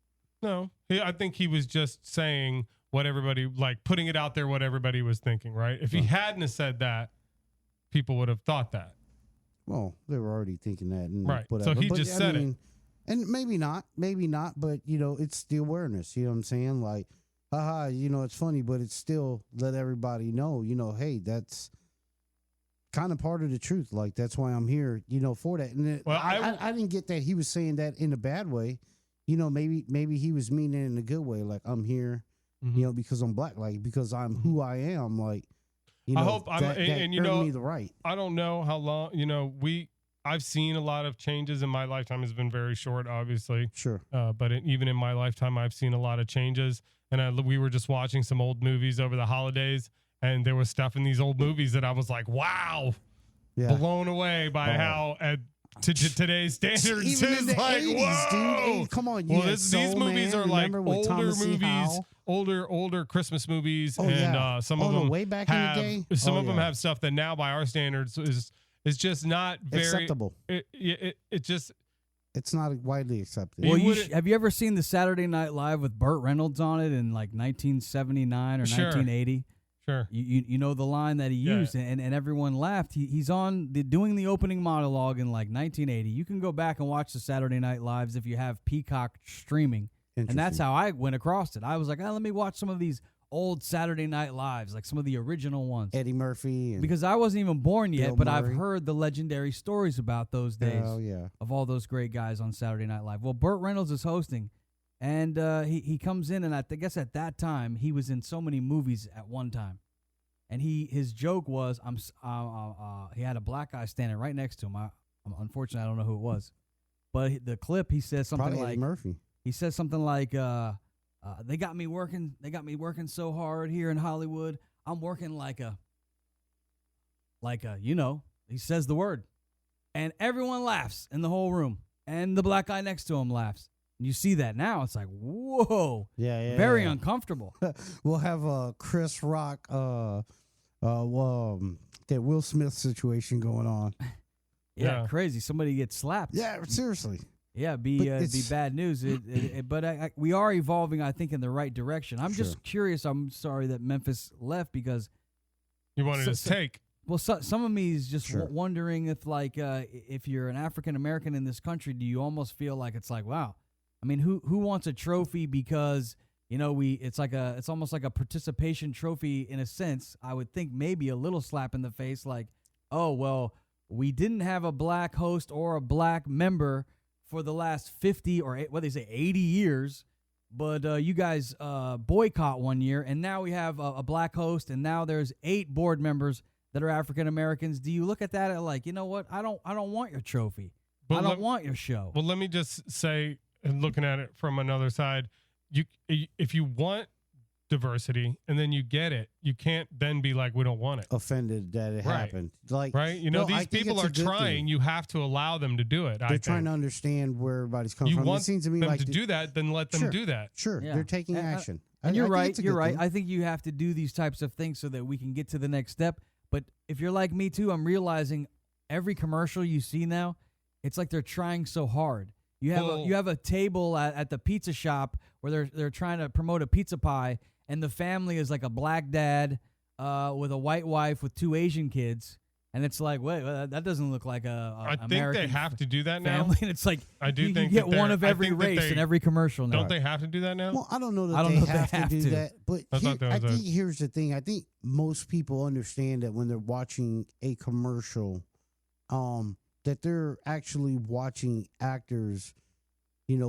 Speaker 5: No, I think he was just saying what everybody, like putting it out there, what everybody was thinking, right? If he hadn't have said that, people would have thought that.
Speaker 6: Well, they were already thinking that, and
Speaker 5: Right.
Speaker 6: whatever.
Speaker 5: So he
Speaker 6: But,
Speaker 5: just
Speaker 6: I
Speaker 5: said it.
Speaker 6: mean, and maybe not, but it's the awareness. You know what I'm saying? Like, haha, it's funny, but it's still let everybody know. Hey, that's kind of part of the truth. Like, that's why I'm here. For that. And
Speaker 5: Well,
Speaker 6: I didn't get that he was saying that in a bad way. Maybe he was meaning it in a good way. Like, I'm here, because I'm black. Like, because I'm who I am. Like,
Speaker 5: I hope I'm,
Speaker 6: that
Speaker 5: and
Speaker 6: earned me the right.
Speaker 5: I don't know how long, I've seen a lot of changes in my lifetime. Has been very short, obviously.
Speaker 6: Sure.
Speaker 5: But even in my lifetime, I've seen a lot of changes. And we were just watching some old movies over the holidays, and there was stuff in these old movies that I was like, wow, blown away by how to today's standards
Speaker 6: Even
Speaker 5: is
Speaker 6: in the
Speaker 5: like,
Speaker 6: 80s,
Speaker 5: whoa,
Speaker 6: dude. Come on,
Speaker 5: these movies are like
Speaker 6: Remember with
Speaker 5: older
Speaker 6: Thomas C.
Speaker 5: movies,
Speaker 6: Howell?
Speaker 5: older Christmas movies,
Speaker 6: Oh,
Speaker 5: and
Speaker 6: yeah.
Speaker 5: some
Speaker 6: Oh,
Speaker 5: of
Speaker 6: no,
Speaker 5: them
Speaker 6: way back in the
Speaker 5: have
Speaker 6: day?
Speaker 5: some
Speaker 6: Oh,
Speaker 5: of them
Speaker 6: yeah.
Speaker 5: have stuff that now by our standards is just not very
Speaker 6: Acceptable.
Speaker 5: It just
Speaker 6: It's not widely accepted.
Speaker 5: You
Speaker 3: Well,
Speaker 5: wouldn't-
Speaker 3: have you ever seen the Saturday Night Live with Burt Reynolds on it in like 1979 or
Speaker 5: Sure.
Speaker 3: 1980?
Speaker 5: sure.
Speaker 3: You know the line that he
Speaker 5: Yeah.
Speaker 3: used, and everyone laughed. He's on doing the opening monologue in like 1980. You can go back and watch the Saturday Night Lives if you have Peacock streaming, and that's
Speaker 6: Interesting.
Speaker 3: how I went across it. I was like, let me watch some of these old Saturday Night Lives, like some of the original ones,
Speaker 6: Eddie Murphy. And,
Speaker 3: because I wasn't even born yet,
Speaker 6: Bill
Speaker 3: but I've
Speaker 6: Murray.
Speaker 3: heard the legendary stories about those days
Speaker 6: Oh, yeah.
Speaker 3: of all those great guys on Saturday Night Live. Well, Burt Reynolds is hosting, and he comes in, and I guess at that time he was in so many movies at one time, and his joke was he had a black guy standing right next to him. Unfortunately, I don't know who it was, but the clip he says something
Speaker 6: Probably Eddie
Speaker 3: like
Speaker 6: Murphy.
Speaker 3: he says something like they got me working so hard here in Hollywood. I'm working like a he says the word, and everyone laughs in the whole room, and the black guy next to him laughs. And you see that now, it's like, whoa,
Speaker 6: Yeah.
Speaker 3: very
Speaker 6: yeah.
Speaker 3: uncomfortable.
Speaker 6: We'll have a Chris Rock, that Will Smith situation going on.
Speaker 3: Yeah,
Speaker 5: Yeah.
Speaker 3: crazy. Somebody gets slapped.
Speaker 6: Yeah, seriously.
Speaker 3: Yeah,
Speaker 6: But
Speaker 3: be
Speaker 6: it's-
Speaker 3: bad news. But we are evolving, I think, in the right direction. I'm
Speaker 6: Sure.
Speaker 3: just curious. I'm sorry that Memphis left because,
Speaker 5: You wanted
Speaker 3: So-
Speaker 5: his take.
Speaker 3: well, some of me is just
Speaker 6: Sure.
Speaker 3: wondering if, like, if you're an African American in this country, do you almost feel like it's like, wow, I mean, who wants a trophy because it's almost like a participation trophy in a sense. I would think maybe a little slap in the face, like, oh well, we didn't have a black host or a black member for the last 50 or what they say 80 years, but you guys boycott one year, and now we have a black host, and now there's 8 board members that are African Americans. Do you look at that like, you know what? I don't want your trophy.
Speaker 5: But
Speaker 3: I don't want your show.
Speaker 5: Well, let me just say, and looking at it from another side, if you want diversity and then you get it, you can't then be like, we don't want it.
Speaker 6: Offended that it
Speaker 5: Right.
Speaker 6: happened. Like,
Speaker 5: Right?
Speaker 6: no, I
Speaker 5: These
Speaker 6: think
Speaker 5: people
Speaker 6: it's a
Speaker 5: are
Speaker 6: good
Speaker 5: trying.
Speaker 6: thing.
Speaker 5: You have to allow them to do it.
Speaker 6: They're trying to understand where everybody's coming
Speaker 5: You
Speaker 6: from.
Speaker 5: want
Speaker 6: It seems to me
Speaker 5: them
Speaker 6: like
Speaker 5: to do that, then let them
Speaker 6: Sure.
Speaker 5: do that.
Speaker 6: Sure,
Speaker 3: Yeah.
Speaker 6: they're taking
Speaker 3: And,
Speaker 6: action.
Speaker 3: And
Speaker 6: I
Speaker 3: you're
Speaker 6: think
Speaker 3: right.
Speaker 6: it's a
Speaker 3: You're
Speaker 6: good
Speaker 3: right.
Speaker 6: thing.
Speaker 3: I think you have to do these types of things so that we can get to the next step. But if you're like me too, I'm realizing every commercial you see now, it's like they're trying so hard. You have a table at the pizza shop where they're trying to promote a pizza pie, and the family is like a black dad with a white wife with 2 Asian kids, and it's like, wait, that doesn't look like
Speaker 5: I think
Speaker 3: American
Speaker 5: they have to do that now.
Speaker 3: family. And it's like
Speaker 5: I do
Speaker 3: you
Speaker 5: think
Speaker 3: get
Speaker 5: that
Speaker 3: one
Speaker 5: they're-
Speaker 3: of
Speaker 5: I
Speaker 3: every
Speaker 5: think that
Speaker 3: race
Speaker 5: they-
Speaker 3: in every commercial now.
Speaker 5: Don't they have to do that now?
Speaker 6: Well, I don't know that
Speaker 3: I don't
Speaker 6: they
Speaker 3: know if they
Speaker 6: have
Speaker 3: have
Speaker 6: to do
Speaker 3: to.
Speaker 6: that, but
Speaker 5: I thought that
Speaker 6: I
Speaker 5: was a-
Speaker 6: think here's the thing. I think most people understand that when they're watching a commercial, that they're actually watching actors,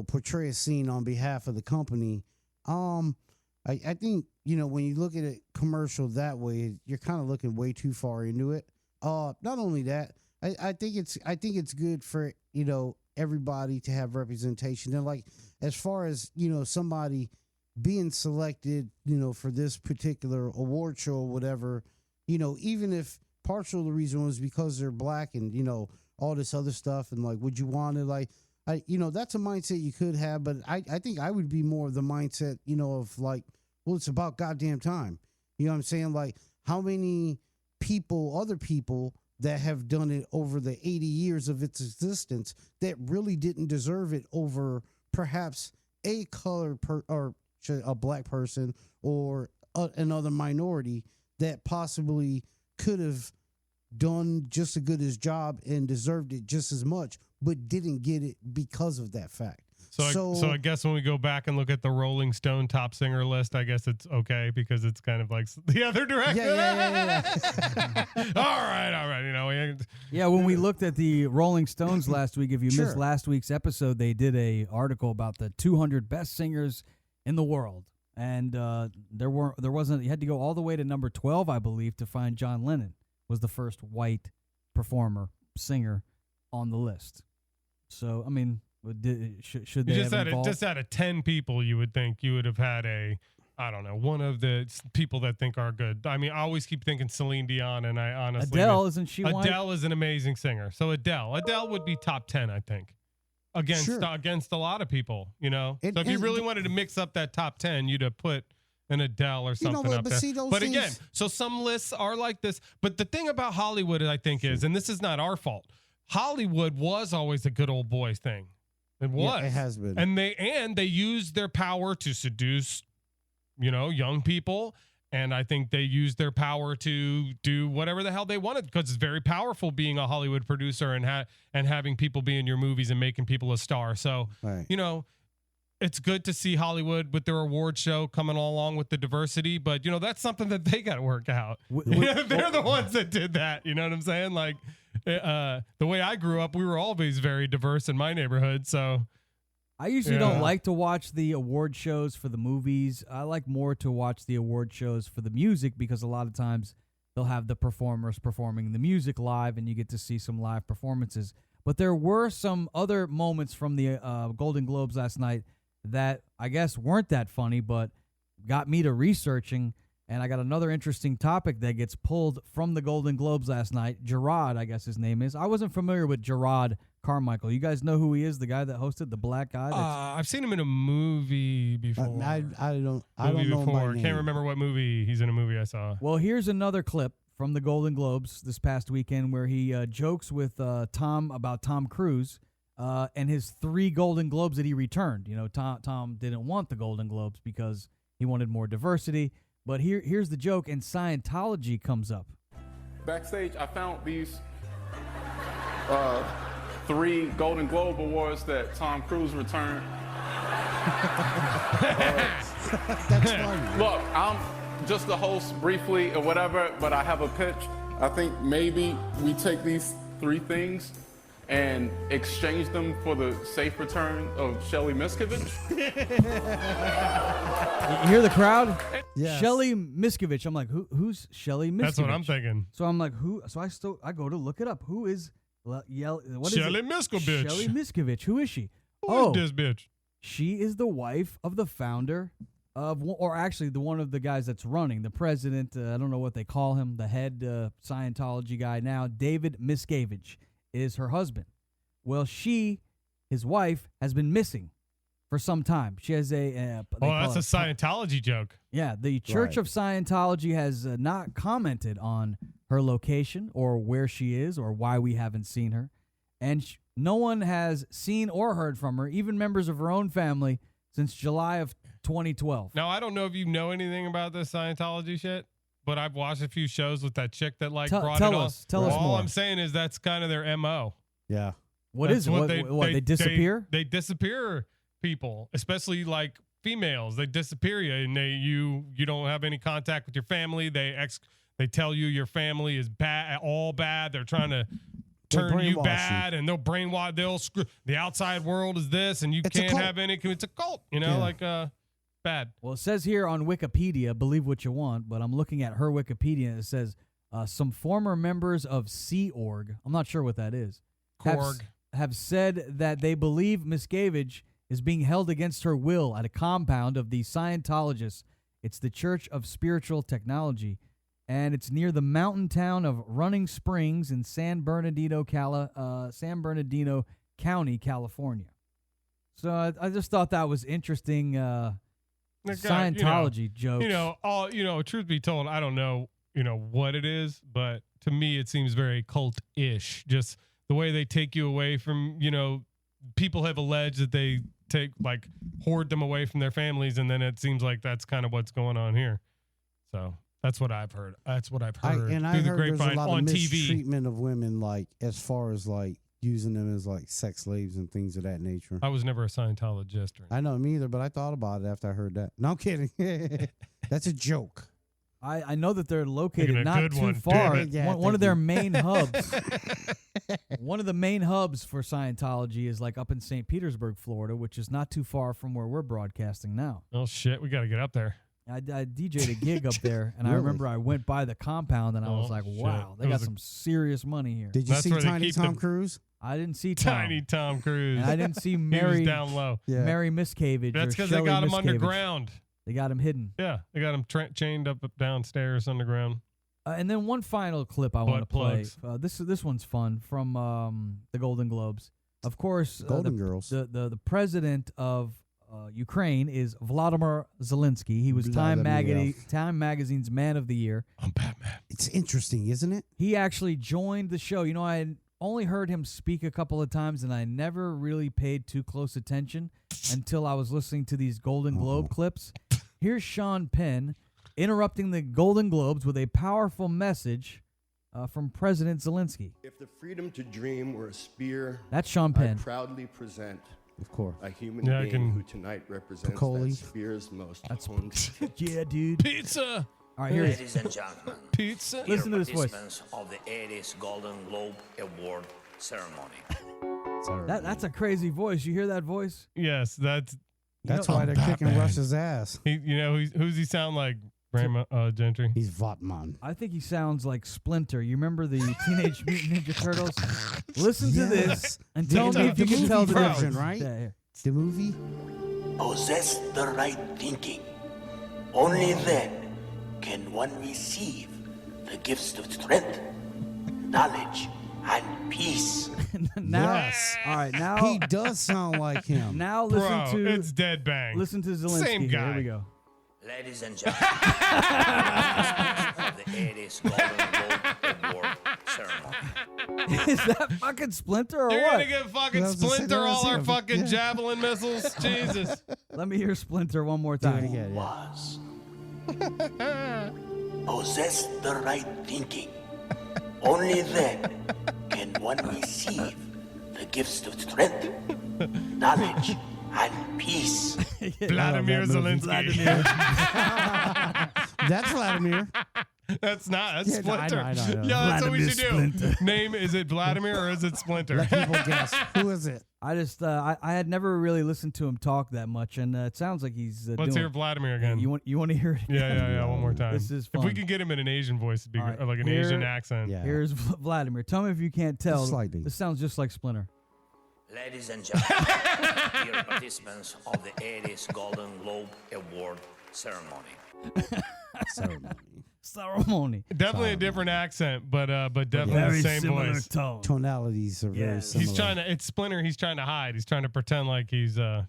Speaker 6: portray a scene on behalf of the company. I think when you look at a commercial that way, you're kind of looking way too far into it. Not only that, I think it's good for everybody to have representation. And like as far as somebody being selected, for this particular award show or whatever, even if partial of the reason was because they're black and all this other stuff, and like, would you want to like, that's a mindset you could have, but I think I would be more of the mindset, of like, well, it's about goddamn time. You know what I'm saying? Like, how many other people that have done it over the 80 years of its existence that really didn't deserve it over perhaps a colored or a black person or another minority that possibly could have done just as good as job and deserved it just as much, but didn't get it because of that fact.
Speaker 5: So I guess when we go back and look at the Rolling Stone top singer list, I guess it's okay because it's kind of like the other direction.
Speaker 6: Yeah.
Speaker 5: all right. You know,
Speaker 3: Yeah, when we looked at the Rolling Stones last week, if you missed last week's episode, they did a article about the 200 best singers in the world, and there wasn't. You had to go all the way to number 12, I believe, to find John Lennon was the first white performer singer on the list. So I mean. Should they
Speaker 5: just out of 10 people, you would think you would have had one of the people that think are good. I mean, I always keep thinking Celine Dion, and I honestly
Speaker 3: Adele isn't she?
Speaker 5: Adele is an amazing singer, so Adele would be top 10, I think, against a lot of people. You know, so if you really wanted to mix up that top 10, you'd have put an Adele or something up there. But again, so some lists are like this. But the thing about Hollywood, I think, is, and this is not our fault. Hollywood was always a good old boys thing. It was.
Speaker 6: Yeah, it has been.
Speaker 5: And they used their power to seduce, young people. And I think they used their power to do whatever the hell they wanted because it's very powerful being a Hollywood producer and having people be in your movies and making people a star. So, it's good to see Hollywood with their award show coming along with the diversity, but that's something that they got to work out. They're the ones that did that. You know what I'm saying? Like the way I grew up, we were always very diverse in my neighborhood. So
Speaker 3: I usually don't like to watch the award shows for the movies. I like more to watch the award shows for the music because a lot of times they'll have the performers performing the music live and you get to see some live performances. But there were some other moments from the Golden Globes last night that I guess weren't that funny, but got me to researching. And I got another interesting topic that gets pulled from the Golden Globes last night. Gerard, I guess his name is. I wasn't familiar with Gerard Carmichael. You guys know who he is? The guy that hosted, the black guy?
Speaker 5: I've seen him in a movie before.
Speaker 6: I don't know by name.
Speaker 5: Can't remember what movie he's in. A movie I saw.
Speaker 3: Well, here's another clip from the Golden Globes this past weekend where he jokes with Tom Cruise. And his 3 Golden Globes that he returned. Tom didn't want the Golden Globes because he wanted more diversity. But here's the joke, and Scientology comes up.
Speaker 1: Backstage, I found these 3 Golden Globe Awards that Tom Cruise returned.
Speaker 6: That's funny.
Speaker 1: Look, I'm just the host briefly or whatever, but I have a pitch. I think maybe we take these 3 things and exchange them for the safe return of Shelly Miscavige.
Speaker 3: You hear the crowd?
Speaker 6: Yes.
Speaker 3: Shelly Miscavige. I'm like, who's Shelly Miscavige?
Speaker 5: That's what I'm thinking.
Speaker 3: So I'm like, who? So I go to look it up. Who is what is
Speaker 5: Shelly
Speaker 3: it?
Speaker 5: Miscavige.
Speaker 3: Shelly Miscavige. Who is she?
Speaker 5: Who is this bitch?
Speaker 3: She is the wife of the founder of, or actually the one of the guys that's running, the president. I don't know what they call him, the head Scientology guy now. David Miscavige is her husband. Well, his wife, has been missing for some time. She has
Speaker 5: that's a Scientology joke.
Speaker 3: Yeah, the Church of Scientology has not commented on her location or where she is or why we haven't seen her. And no one has seen or heard from her, even members of her own family, since July of 2012.
Speaker 5: Now, I don't know if you know anything about this Scientology shit, but I've watched a few shows with that chick that brought it on.
Speaker 3: Tell us more.
Speaker 5: All I'm saying is that's kind of their MO.
Speaker 6: Yeah.
Speaker 3: What is it? What they disappear?
Speaker 5: They disappear people, especially like females. They disappear you, and you don't have any contact with your family. They tell you your family is bad, all bad. They're trying to turn you bad, and they'll brainwash. They'll screw. The outside world is this, and you can't have any. It's a cult, bad.
Speaker 3: Well, it says here on Wikipedia, believe what you want, but I'm looking at her Wikipedia, and it says some former members of Sea Org. I'm not sure what that is. Have said that they believe Miscavige is being held against her will at a compound of the Scientologists. It's the Church of Spiritual Technology, and it's near the mountain town of Running Springs in San Bernardino County, California. So I just thought that was interesting. Scientology jokes.
Speaker 5: Truth be told, I don't know, what it is, but to me it seems very cult-ish. Just the way they take you away from, people have alleged that they hoard them away from their families, and then it seems like that's kind of what's going on here. So That's what I've heard. That's what I've
Speaker 6: I
Speaker 5: heard
Speaker 6: heard
Speaker 5: through the
Speaker 6: there's a
Speaker 5: grapevine
Speaker 6: lot
Speaker 5: on
Speaker 6: of
Speaker 5: TV.
Speaker 6: mistreatment of women, like as far as like using them as like sex slaves and things of that nature.
Speaker 5: I was never a Scientologist.
Speaker 6: I know, me either, but I thought about it after I heard that. No, I'm kidding. That's a joke.
Speaker 3: I know that they're
Speaker 5: Making
Speaker 3: located
Speaker 5: a
Speaker 3: not
Speaker 5: good
Speaker 3: too
Speaker 5: one,
Speaker 3: far.
Speaker 5: damn it.
Speaker 6: Yeah,
Speaker 3: One
Speaker 6: thank
Speaker 3: of their
Speaker 6: you.
Speaker 3: main hubs. One of the main hubs for Scientology is like up in St. Petersburg, Florida, which is not too far from where we're broadcasting now.
Speaker 5: Oh shit, we got to get up there.
Speaker 3: I DJ'd a gig up there, and I
Speaker 6: Really?
Speaker 3: remember I went by the compound, and I was
Speaker 5: Oh,
Speaker 3: like,
Speaker 5: shit.
Speaker 3: "Wow, they
Speaker 5: It
Speaker 3: got
Speaker 5: was a-
Speaker 3: some serious money here."
Speaker 6: Did you
Speaker 5: That's
Speaker 6: see
Speaker 5: where they
Speaker 6: Tiny
Speaker 5: keep
Speaker 6: Tom
Speaker 5: the-
Speaker 6: Cruise?
Speaker 3: I didn't see Tom,
Speaker 5: Tiny Tom Cruise.
Speaker 3: and I didn't see
Speaker 5: He was
Speaker 3: Mary
Speaker 5: down low.
Speaker 6: Yeah.
Speaker 3: Mary Miscavige.
Speaker 5: That's
Speaker 3: because
Speaker 5: because they got him underground.
Speaker 3: They got him hidden.
Speaker 5: Yeah, they got him chained up downstairs underground.
Speaker 3: And then one final clip I want to
Speaker 5: Butt
Speaker 3: play. This one's fun from the Golden Globes. Of course,
Speaker 6: Golden Girls.
Speaker 3: The president of Ukraine is Vladimir Zelensky. He was Time
Speaker 6: Vladimir.
Speaker 3: Magazine's Man of the Year.
Speaker 5: I'm Batman.
Speaker 6: It's interesting, isn't it?
Speaker 3: He actually joined the show. You know, I had only heard him speak a couple of times, and I never really paid too close attention until I was listening to these Golden Globe clips. Here's Sean Penn interrupting the Golden Globes with a powerful message from President Zelensky.
Speaker 7: If the freedom to dream were a spear,
Speaker 3: That's Sean
Speaker 7: I
Speaker 3: Penn.
Speaker 7: proudly present
Speaker 6: Of course.
Speaker 7: a human
Speaker 5: Yeah, I
Speaker 7: being
Speaker 5: can-
Speaker 7: who tonight represents
Speaker 6: Piccoli.
Speaker 7: that spear's most
Speaker 3: That's
Speaker 7: honed
Speaker 3: yeah, dude.
Speaker 5: Pizza.
Speaker 3: All right, here it is.
Speaker 8: Ladies and gentlemen,
Speaker 5: Pizza.
Speaker 3: Listen to this voice.
Speaker 8: participants of the 80th Golden Globe Award ceremony.
Speaker 3: That's a crazy voice. You hear that voice?
Speaker 5: Yes, that's
Speaker 6: That's
Speaker 3: You know-
Speaker 6: why they're kicking
Speaker 5: Batman.
Speaker 6: Russia's ass.
Speaker 5: he. You know who's he sound like? Grandma Gentry.
Speaker 6: He's Vatman.
Speaker 3: I think he sounds like Splinter. You remember the Teenage Mutant Ninja Turtles? Listen to this and tell me if you can tell the
Speaker 5: movie
Speaker 3: difference.
Speaker 6: right?
Speaker 3: Yeah, here.
Speaker 6: The movie?
Speaker 8: Possess the right thinking. Only then can one receive the gifts of strength, knowledge, and peace.
Speaker 3: Now,
Speaker 6: Yes.
Speaker 3: all right, now,
Speaker 6: He does sound like him.
Speaker 3: now listen
Speaker 5: Bro,
Speaker 3: to
Speaker 5: it's dead bang.
Speaker 3: listen to Zelensky.
Speaker 5: Same
Speaker 3: Here.
Speaker 5: guy.
Speaker 3: Here we go.
Speaker 8: Ladies and gentlemen, participants of the 80th Golden Globe Award ceremony.
Speaker 3: Is that fucking Splinter or
Speaker 5: You're
Speaker 3: what?
Speaker 5: gonna get fucking
Speaker 6: That was the same-
Speaker 5: Splinter
Speaker 6: that was
Speaker 5: all our
Speaker 6: him.
Speaker 5: fucking
Speaker 6: Yeah.
Speaker 5: javelin missiles. Jesus.
Speaker 3: Let me hear Splinter one more
Speaker 6: Do it
Speaker 3: time.
Speaker 6: again, yeah.
Speaker 8: Was. Possess the right thinking. Only then can one receive the gifts of strength, knowledge, and peace.
Speaker 5: Vladimir
Speaker 6: that movie.
Speaker 5: Zelensky.
Speaker 6: That's Vladimir.
Speaker 5: That's not. That's
Speaker 6: Yeah, no, I
Speaker 5: Splinter.
Speaker 6: know, I know.
Speaker 5: Yeah, that's what we
Speaker 3: Vladimir
Speaker 5: should do. Name, is it Vladimir or is it Splinter?
Speaker 6: Let people guess. Who is it?
Speaker 3: I just I had never really listened to him talk that much, and it sounds like he's
Speaker 5: Let's
Speaker 3: doing.
Speaker 5: hear Vladimir again.
Speaker 3: You want to hear it?
Speaker 5: Yeah, yeah, yeah. One more time.
Speaker 3: This is
Speaker 5: If we
Speaker 3: fun.
Speaker 5: could get him in an Asian voice, it'd be
Speaker 3: All right,
Speaker 5: or like an
Speaker 3: here-
Speaker 5: Asian accent.
Speaker 6: Yeah.
Speaker 3: Here's Vladimir. Tell me if you can't tell.
Speaker 6: Slightly.
Speaker 3: This sounds just like Splinter.
Speaker 8: Ladies and gentlemen, dear participants of the 80th Golden Globe Award ceremony.
Speaker 3: Ceremony.
Speaker 5: Definitely a different accent, but definitely the same voice.
Speaker 3: tone.
Speaker 6: Tonalities are very
Speaker 3: Yes.
Speaker 6: similar.
Speaker 5: He's trying to. It's Splinter. He's trying to hide. He's trying to pretend like he's.
Speaker 3: I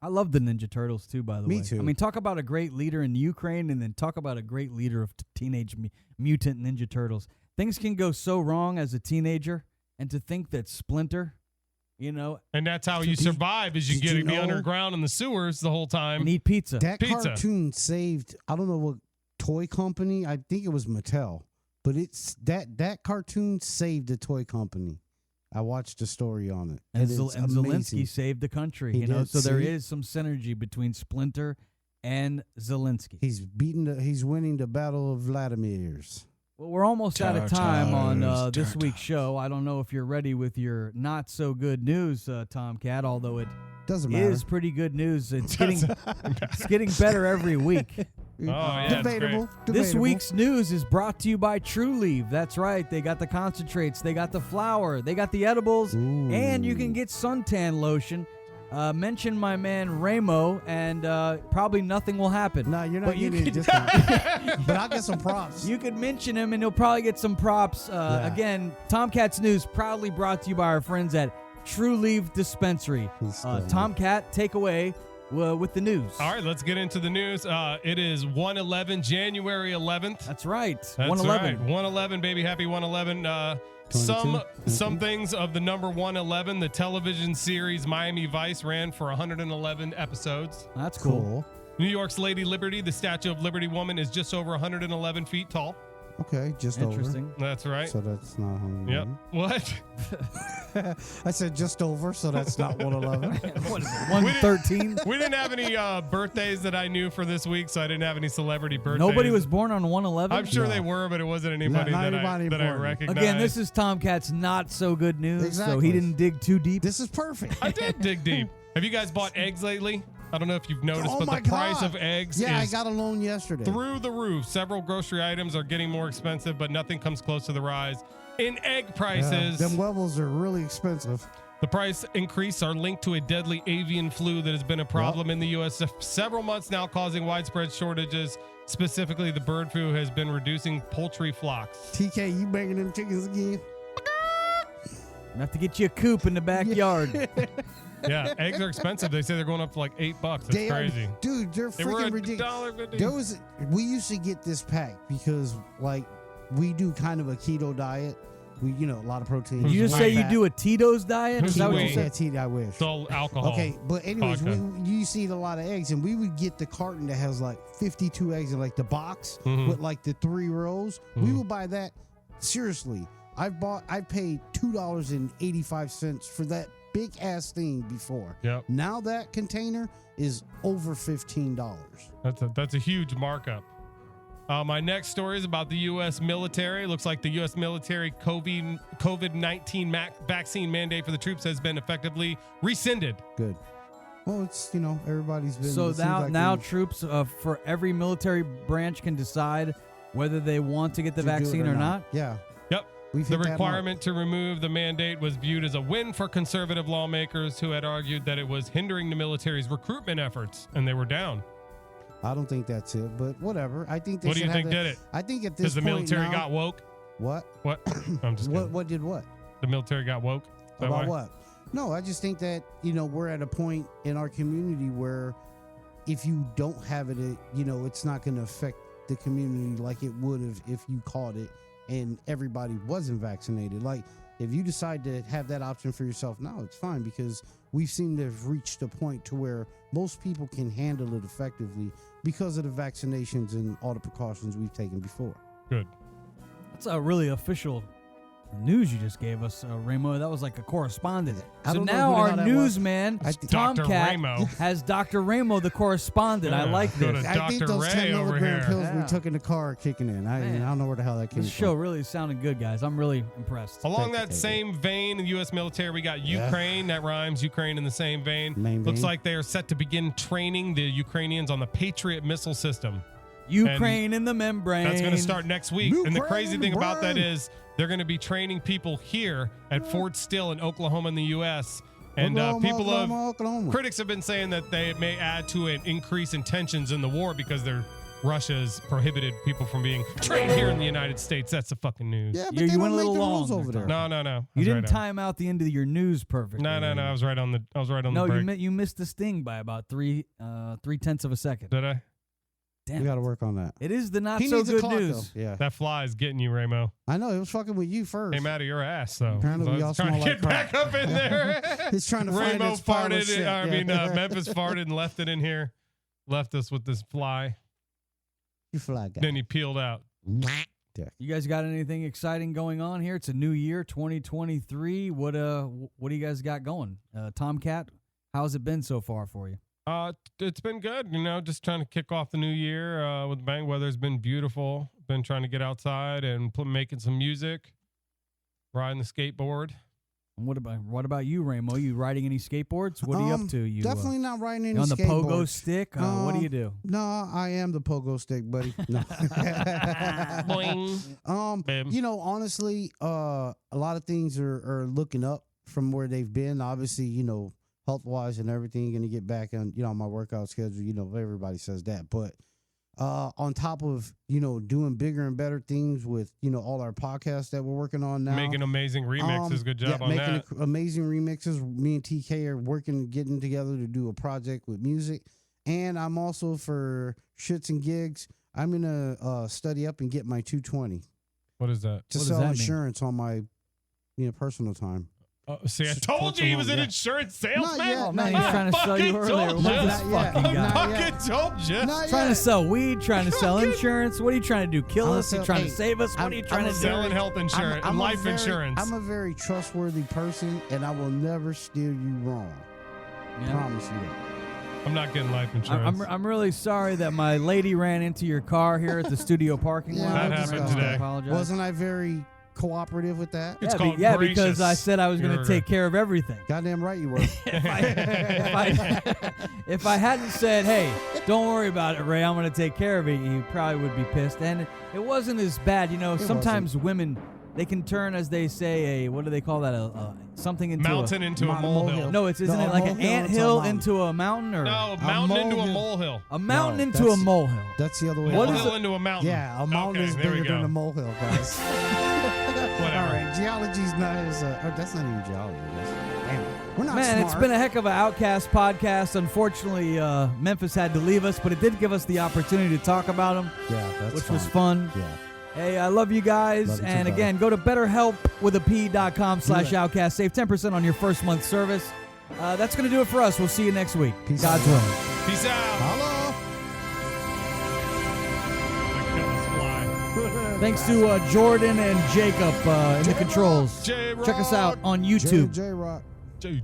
Speaker 3: love the Ninja Turtles too, by the way.
Speaker 6: Me too.
Speaker 3: I mean, talk about a great leader in Ukraine, and then talk about a great leader of Teenage Mutant Ninja Turtles. Things can go so wrong as a teenager, and to think that Splinter, you know,
Speaker 5: And that's how you survive. Is you
Speaker 6: did
Speaker 5: get
Speaker 6: you
Speaker 5: to be
Speaker 6: know-
Speaker 5: underground in the sewers the whole time.
Speaker 3: and eat pizza.
Speaker 6: That
Speaker 5: Pizza.
Speaker 6: cartoon saved, I don't know what toy company, I think it was Mattel, but it's that cartoon saved the toy company. I watched the story on it.
Speaker 3: And,
Speaker 6: it's
Speaker 3: and
Speaker 6: amazing.
Speaker 3: Zelensky saved the country,
Speaker 6: He
Speaker 3: you know.
Speaker 6: did,
Speaker 3: So there
Speaker 6: see?
Speaker 3: is some synergy between Splinter and Zelensky.
Speaker 6: He's winning the battle of Vladimir's.
Speaker 3: Well, we're almost out of time on this week's show. I don't know if you're ready with your not so good news, Tomcat. Although it
Speaker 6: Doesn't matter.
Speaker 3: is pretty good news. It's getting better every week.
Speaker 5: yeah, it's
Speaker 6: debatable.
Speaker 3: This
Speaker 6: debatable.
Speaker 3: week's news is brought to you by True Leave. That's right. They got the concentrates, they got the flour, they got the edibles, and you can get suntan lotion. Mention my man Ramo, and probably nothing will happen.
Speaker 6: No, you're not
Speaker 3: But you
Speaker 6: getting a
Speaker 3: could-
Speaker 6: discount. But I'll get some props.
Speaker 3: You could mention him, and he'll probably get some props. Again, Tomcat's News proudly brought to you by our friends at True Leave Dispensary.
Speaker 6: He's still-
Speaker 3: Tomcat, take away with the news.
Speaker 5: All right, let's get into the news. It is 1/11, January 11th.
Speaker 3: That's right.
Speaker 5: That's
Speaker 3: 111.
Speaker 5: right. 1/11, baby. Happy 1/11. Some things of the number 1/11. The television series Miami Vice ran for 111 episodes.
Speaker 3: That's cool.
Speaker 6: Cool.
Speaker 5: New York's Lady Liberty, the Statue of Liberty woman, is just over 111 feet tall.
Speaker 6: Okay, just
Speaker 3: Interesting.
Speaker 5: That's right.
Speaker 6: over. So that's not 111.
Speaker 5: Yep. What?
Speaker 6: I said just over, so that's not 111.
Speaker 3: What is it? 113.
Speaker 5: We didn't have any birthdays that I knew for this week, so I didn't have any celebrity birthdays.
Speaker 3: Nobody was born on 111.
Speaker 5: I'm sure
Speaker 6: No.
Speaker 5: they were, but it wasn't anybody
Speaker 6: Not
Speaker 5: that
Speaker 6: anybody
Speaker 5: I
Speaker 6: important.
Speaker 5: recognized.
Speaker 3: Again, this is Tomcat's not so good news, so
Speaker 6: Exactly.
Speaker 3: he didn't dig too deep.
Speaker 6: This is perfect.
Speaker 5: I did dig deep. Have you guys bought eggs lately? I don't know if you've noticed,
Speaker 6: Oh
Speaker 5: but
Speaker 6: my
Speaker 5: the price
Speaker 6: God.
Speaker 5: of eggs
Speaker 6: Yeah, I
Speaker 5: is
Speaker 6: got a loan yesterday.
Speaker 5: through the roof. Several grocery items are getting more expensive, but nothing comes close to the rise in egg prices.
Speaker 6: Them levels are really expensive.
Speaker 5: The price increase are linked to a deadly avian flu that has been a problem in the U.S. for several months now, causing widespread shortages. Specifically, the bird flu has been reducing poultry flocks.
Speaker 6: TK, you banging them chickens again?
Speaker 3: You have to get you a coop in the backyard.
Speaker 5: Yeah, eggs are expensive. They say they're going up to like $8. That's
Speaker 6: They are-
Speaker 5: crazy.
Speaker 6: dude, they're
Speaker 5: They were
Speaker 6: freaking ridiculous.
Speaker 5: $1.50.
Speaker 6: We used to get this pack because like we do kind of a keto diet. We, a lot of protein.
Speaker 3: Did you just say you do a Tito's diet? Is that what you
Speaker 5: Wait.
Speaker 3: said?
Speaker 6: Yeah, I wish.
Speaker 5: It's all alcohol.
Speaker 6: Okay, but anyways,
Speaker 5: vodka.
Speaker 6: you used to eat a lot of eggs, and we would get the carton that has like 52 eggs in like the box
Speaker 5: Mhm.
Speaker 6: with like the 3 rows. We would buy that. Seriously, I paid $2.85 for that big ass thing before.
Speaker 5: Yep.
Speaker 6: Now that container is over $15.
Speaker 5: That's a huge markup. My next story is about the U.S. military. Looks like the U.S. military COVID-19 vaccine mandate for the troops has been effectively rescinded.
Speaker 6: Good. Well, it's everybody's been.
Speaker 3: So
Speaker 6: it seems
Speaker 3: now
Speaker 6: they
Speaker 3: troops for every military branch can decide whether they want to get the
Speaker 6: should do it
Speaker 3: vaccine or not.
Speaker 6: Yeah.
Speaker 5: Yep.
Speaker 6: We've
Speaker 5: The
Speaker 6: hit that
Speaker 5: requirement to remove the mandate was viewed as a win for conservative lawmakers who had argued that it was hindering the military's recruitment efforts, and they were down.
Speaker 6: mark. I don't think that's it, but whatever. I think they
Speaker 5: What do
Speaker 6: should
Speaker 5: you think
Speaker 6: have
Speaker 5: did it?
Speaker 6: I think at this
Speaker 5: Because the
Speaker 6: point
Speaker 5: military
Speaker 6: now,
Speaker 5: got woke?
Speaker 6: what?
Speaker 5: What? I'm just kidding.
Speaker 6: What did what?
Speaker 5: The military got woke? Is that
Speaker 6: About
Speaker 5: why?
Speaker 6: what? No, I just think that we're at a point in our community where if you don't have it, it's not going to affect the community like it would have if you caught it and everybody wasn't vaccinated. Like if you decide to have that option for yourself now, it's fine because we seem to have reached a point to where most people can handle it effectively because of the vaccinations and all the precautions we've taken before.
Speaker 5: Good.
Speaker 3: That's a really official news you just gave us, Ramo. That was like a correspondent.
Speaker 6: I
Speaker 3: So
Speaker 6: don't know
Speaker 3: now
Speaker 6: who the
Speaker 3: our
Speaker 6: hell that was.
Speaker 3: newsman,
Speaker 6: I think-
Speaker 5: Dr.
Speaker 3: Tomcat,
Speaker 5: Ramo.
Speaker 3: has Dr. Ramo, the correspondent. I
Speaker 5: Yeah,
Speaker 3: like
Speaker 5: go
Speaker 3: this.
Speaker 5: to
Speaker 6: I think
Speaker 5: Dr.
Speaker 6: those 10
Speaker 5: Ray over
Speaker 6: milligram
Speaker 5: here.
Speaker 6: pills
Speaker 3: Yeah.
Speaker 6: we took in the car are kicking in. I
Speaker 3: Man.
Speaker 6: don't know where the hell that came
Speaker 3: This
Speaker 6: from.
Speaker 3: show really sounded good, guys. I'm really impressed.
Speaker 5: Along
Speaker 6: Thank you,
Speaker 5: that
Speaker 6: thank you.
Speaker 5: same vein, in the U.S. military, we got
Speaker 6: Yeah.
Speaker 5: Ukraine. That rhymes. Ukraine in the same vein.
Speaker 6: Main
Speaker 5: Looks
Speaker 6: vein.
Speaker 5: like they are set to begin training the Ukrainians on the Patriot missile system.
Speaker 3: Ukraine in the membrane.
Speaker 5: That's going to start next week. And the
Speaker 6: Ukraine
Speaker 5: crazy thing about that
Speaker 6: brain.
Speaker 5: is they're going to be training people here at Fort Still in Oklahoma in the U.S. And
Speaker 6: Oklahoma.
Speaker 5: critics have been saying that they may add to an increase in tensions in the war because Russia has prohibited people from being trained here in the United States. That's the fucking news.
Speaker 6: Yeah, but
Speaker 3: You
Speaker 6: they
Speaker 3: went
Speaker 6: don't
Speaker 3: a
Speaker 6: make
Speaker 3: little
Speaker 6: the rules
Speaker 3: long
Speaker 6: over
Speaker 3: there,
Speaker 6: there.
Speaker 5: No. I
Speaker 3: You
Speaker 5: was
Speaker 3: didn't
Speaker 5: right on.
Speaker 3: time out the end of your news perfectly.
Speaker 5: No. I was right on the.
Speaker 3: No,
Speaker 5: break.
Speaker 3: you missed the sting by about 3/10 of a second.
Speaker 5: Did I?
Speaker 3: Damn.
Speaker 6: We got to work on that.
Speaker 3: It is the not
Speaker 6: He
Speaker 3: so
Speaker 6: needs a
Speaker 3: good
Speaker 6: clock,
Speaker 3: news.
Speaker 6: though. Yeah,
Speaker 5: That fly is getting you, Ramo.
Speaker 6: I know. It was fucking with you first.
Speaker 5: Came out of your ass, though.
Speaker 6: Apparently
Speaker 5: So
Speaker 6: we
Speaker 5: I
Speaker 6: all
Speaker 5: was trying to
Speaker 6: smell
Speaker 5: get
Speaker 6: like
Speaker 5: back up in there.
Speaker 6: He's trying to find
Speaker 5: Ramo
Speaker 6: his pile of
Speaker 5: farted.
Speaker 6: shit.
Speaker 5: Memphis farted and left it in here. Left us with this fly.
Speaker 6: You fly guy.
Speaker 5: Then he peeled out.
Speaker 3: You guys got anything exciting going on here? It's a new year, 2023. What do you guys got going? Tomcat, how's it been so far for you?
Speaker 5: It's been good, just trying to kick off the new year with bang. Weather's been beautiful. Been trying to get outside and making some music, riding the skateboard.
Speaker 3: And what about you, Ramo? You riding any skateboards? What are you up to? You
Speaker 6: Definitely not riding any
Speaker 3: on the pogo
Speaker 6: skateboards.
Speaker 3: stick? What do you do?
Speaker 6: No, I am the pogo stick, buddy. No.
Speaker 5: Boing. Bam.
Speaker 6: Honestly, a lot of things are looking up from where they've been. Obviously, health wise and everything, going to get back on, my workout schedule. Everybody says that, but on top of doing bigger and better things with all our podcasts that we're working on now,
Speaker 5: Making amazing remixes. Good job on
Speaker 6: making
Speaker 5: that.
Speaker 6: amazing remixes. Me and TK are getting together to do a project with music, and I'm also for shits and gigs. I'm gonna study up and get my 220
Speaker 5: What is that?
Speaker 6: to
Speaker 3: What does
Speaker 6: sell
Speaker 3: that mean?
Speaker 6: insurance on my personal time.
Speaker 5: See, I told you he was an insurance salesman.
Speaker 6: yet,
Speaker 3: Man,
Speaker 6: not
Speaker 3: he's trying to sell you
Speaker 5: fucking
Speaker 3: earlier.
Speaker 5: told
Speaker 3: Look
Speaker 5: you.
Speaker 3: at this
Speaker 6: Not yet.
Speaker 3: fucking
Speaker 5: I
Speaker 3: guy.
Speaker 6: Not
Speaker 5: fucking
Speaker 6: yet.
Speaker 5: told you.
Speaker 6: Not
Speaker 3: Trying to
Speaker 6: yet.
Speaker 3: sell weed, trying to sell insurance. What are you trying to do? Kill
Speaker 6: I'm
Speaker 3: us? You
Speaker 6: sell-
Speaker 3: trying
Speaker 6: hey,
Speaker 3: to save us? What
Speaker 6: I'm-
Speaker 3: are you
Speaker 6: I'm
Speaker 3: trying
Speaker 6: a
Speaker 3: to do?
Speaker 5: Selling health insurance and
Speaker 6: a
Speaker 5: life
Speaker 6: very-
Speaker 5: insurance.
Speaker 6: I'm a very trustworthy person, and I will never steer you wrong.
Speaker 3: Yeah.
Speaker 6: Promise you that.
Speaker 5: I'm not getting life insurance.
Speaker 3: I'm really sorry that my lady ran into your car here at the studio parking
Speaker 6: Yeah,
Speaker 3: lot.
Speaker 5: That
Speaker 3: I
Speaker 5: happened
Speaker 3: really
Speaker 5: today.
Speaker 3: apologize.
Speaker 6: Wasn't I very cooperative with that?
Speaker 5: It's
Speaker 3: yeah,
Speaker 5: called
Speaker 3: because
Speaker 5: gracious.
Speaker 3: I said I was going to
Speaker 5: You're-
Speaker 3: take care of everything.
Speaker 6: Goddamn right you were.
Speaker 3: If I hadn't said, "Hey, don't worry about it, Ray, I'm going to take care of it," you probably would be pissed. And it wasn't as bad, you know. Sometimes women, they can turn, as they say, a what do they call that? Something into
Speaker 5: Mountain into a molehill.
Speaker 3: No, isn't it like an anthill into a mountain, or
Speaker 5: No, mountain into a
Speaker 6: molehill.
Speaker 5: molehill.
Speaker 3: a mountain
Speaker 6: No,
Speaker 3: into a
Speaker 6: that's-
Speaker 3: molehill?
Speaker 6: That's the other way.
Speaker 3: What
Speaker 6: around.
Speaker 3: is
Speaker 5: Molehill into a mountain.
Speaker 6: Yeah, a mountain
Speaker 5: Okay,
Speaker 6: is
Speaker 5: there we
Speaker 6: bigger than
Speaker 5: go.
Speaker 6: a molehill, guys.
Speaker 5: Whatever.
Speaker 6: All right, geology's not as. Or that's not even geology. Damn it. We're not
Speaker 3: Man,
Speaker 6: smart.
Speaker 3: it's been a heck of an Outcast podcast. Unfortunately, Memphis had to leave us, but it did give us the opportunity to talk about them,
Speaker 6: Yeah, that's
Speaker 3: which was
Speaker 6: fine.
Speaker 3: fun.
Speaker 6: Yeah.
Speaker 3: Hey, I love you guys.
Speaker 6: Love you too,
Speaker 3: And
Speaker 6: buddy.
Speaker 3: again, go to betterhelpwithap.com/outcast. Save 10% on your first month service. That's going to do it for us. We'll see you next week.
Speaker 6: Peace
Speaker 3: God's
Speaker 6: out.
Speaker 3: willing.
Speaker 5: Peace out.
Speaker 6: Hello.
Speaker 5: Kill this fly.
Speaker 3: Thanks to Jordan and Jacob in the controls.
Speaker 5: J-Rock.
Speaker 3: Check us out on YouTube.
Speaker 6: J Rock.
Speaker 5: J.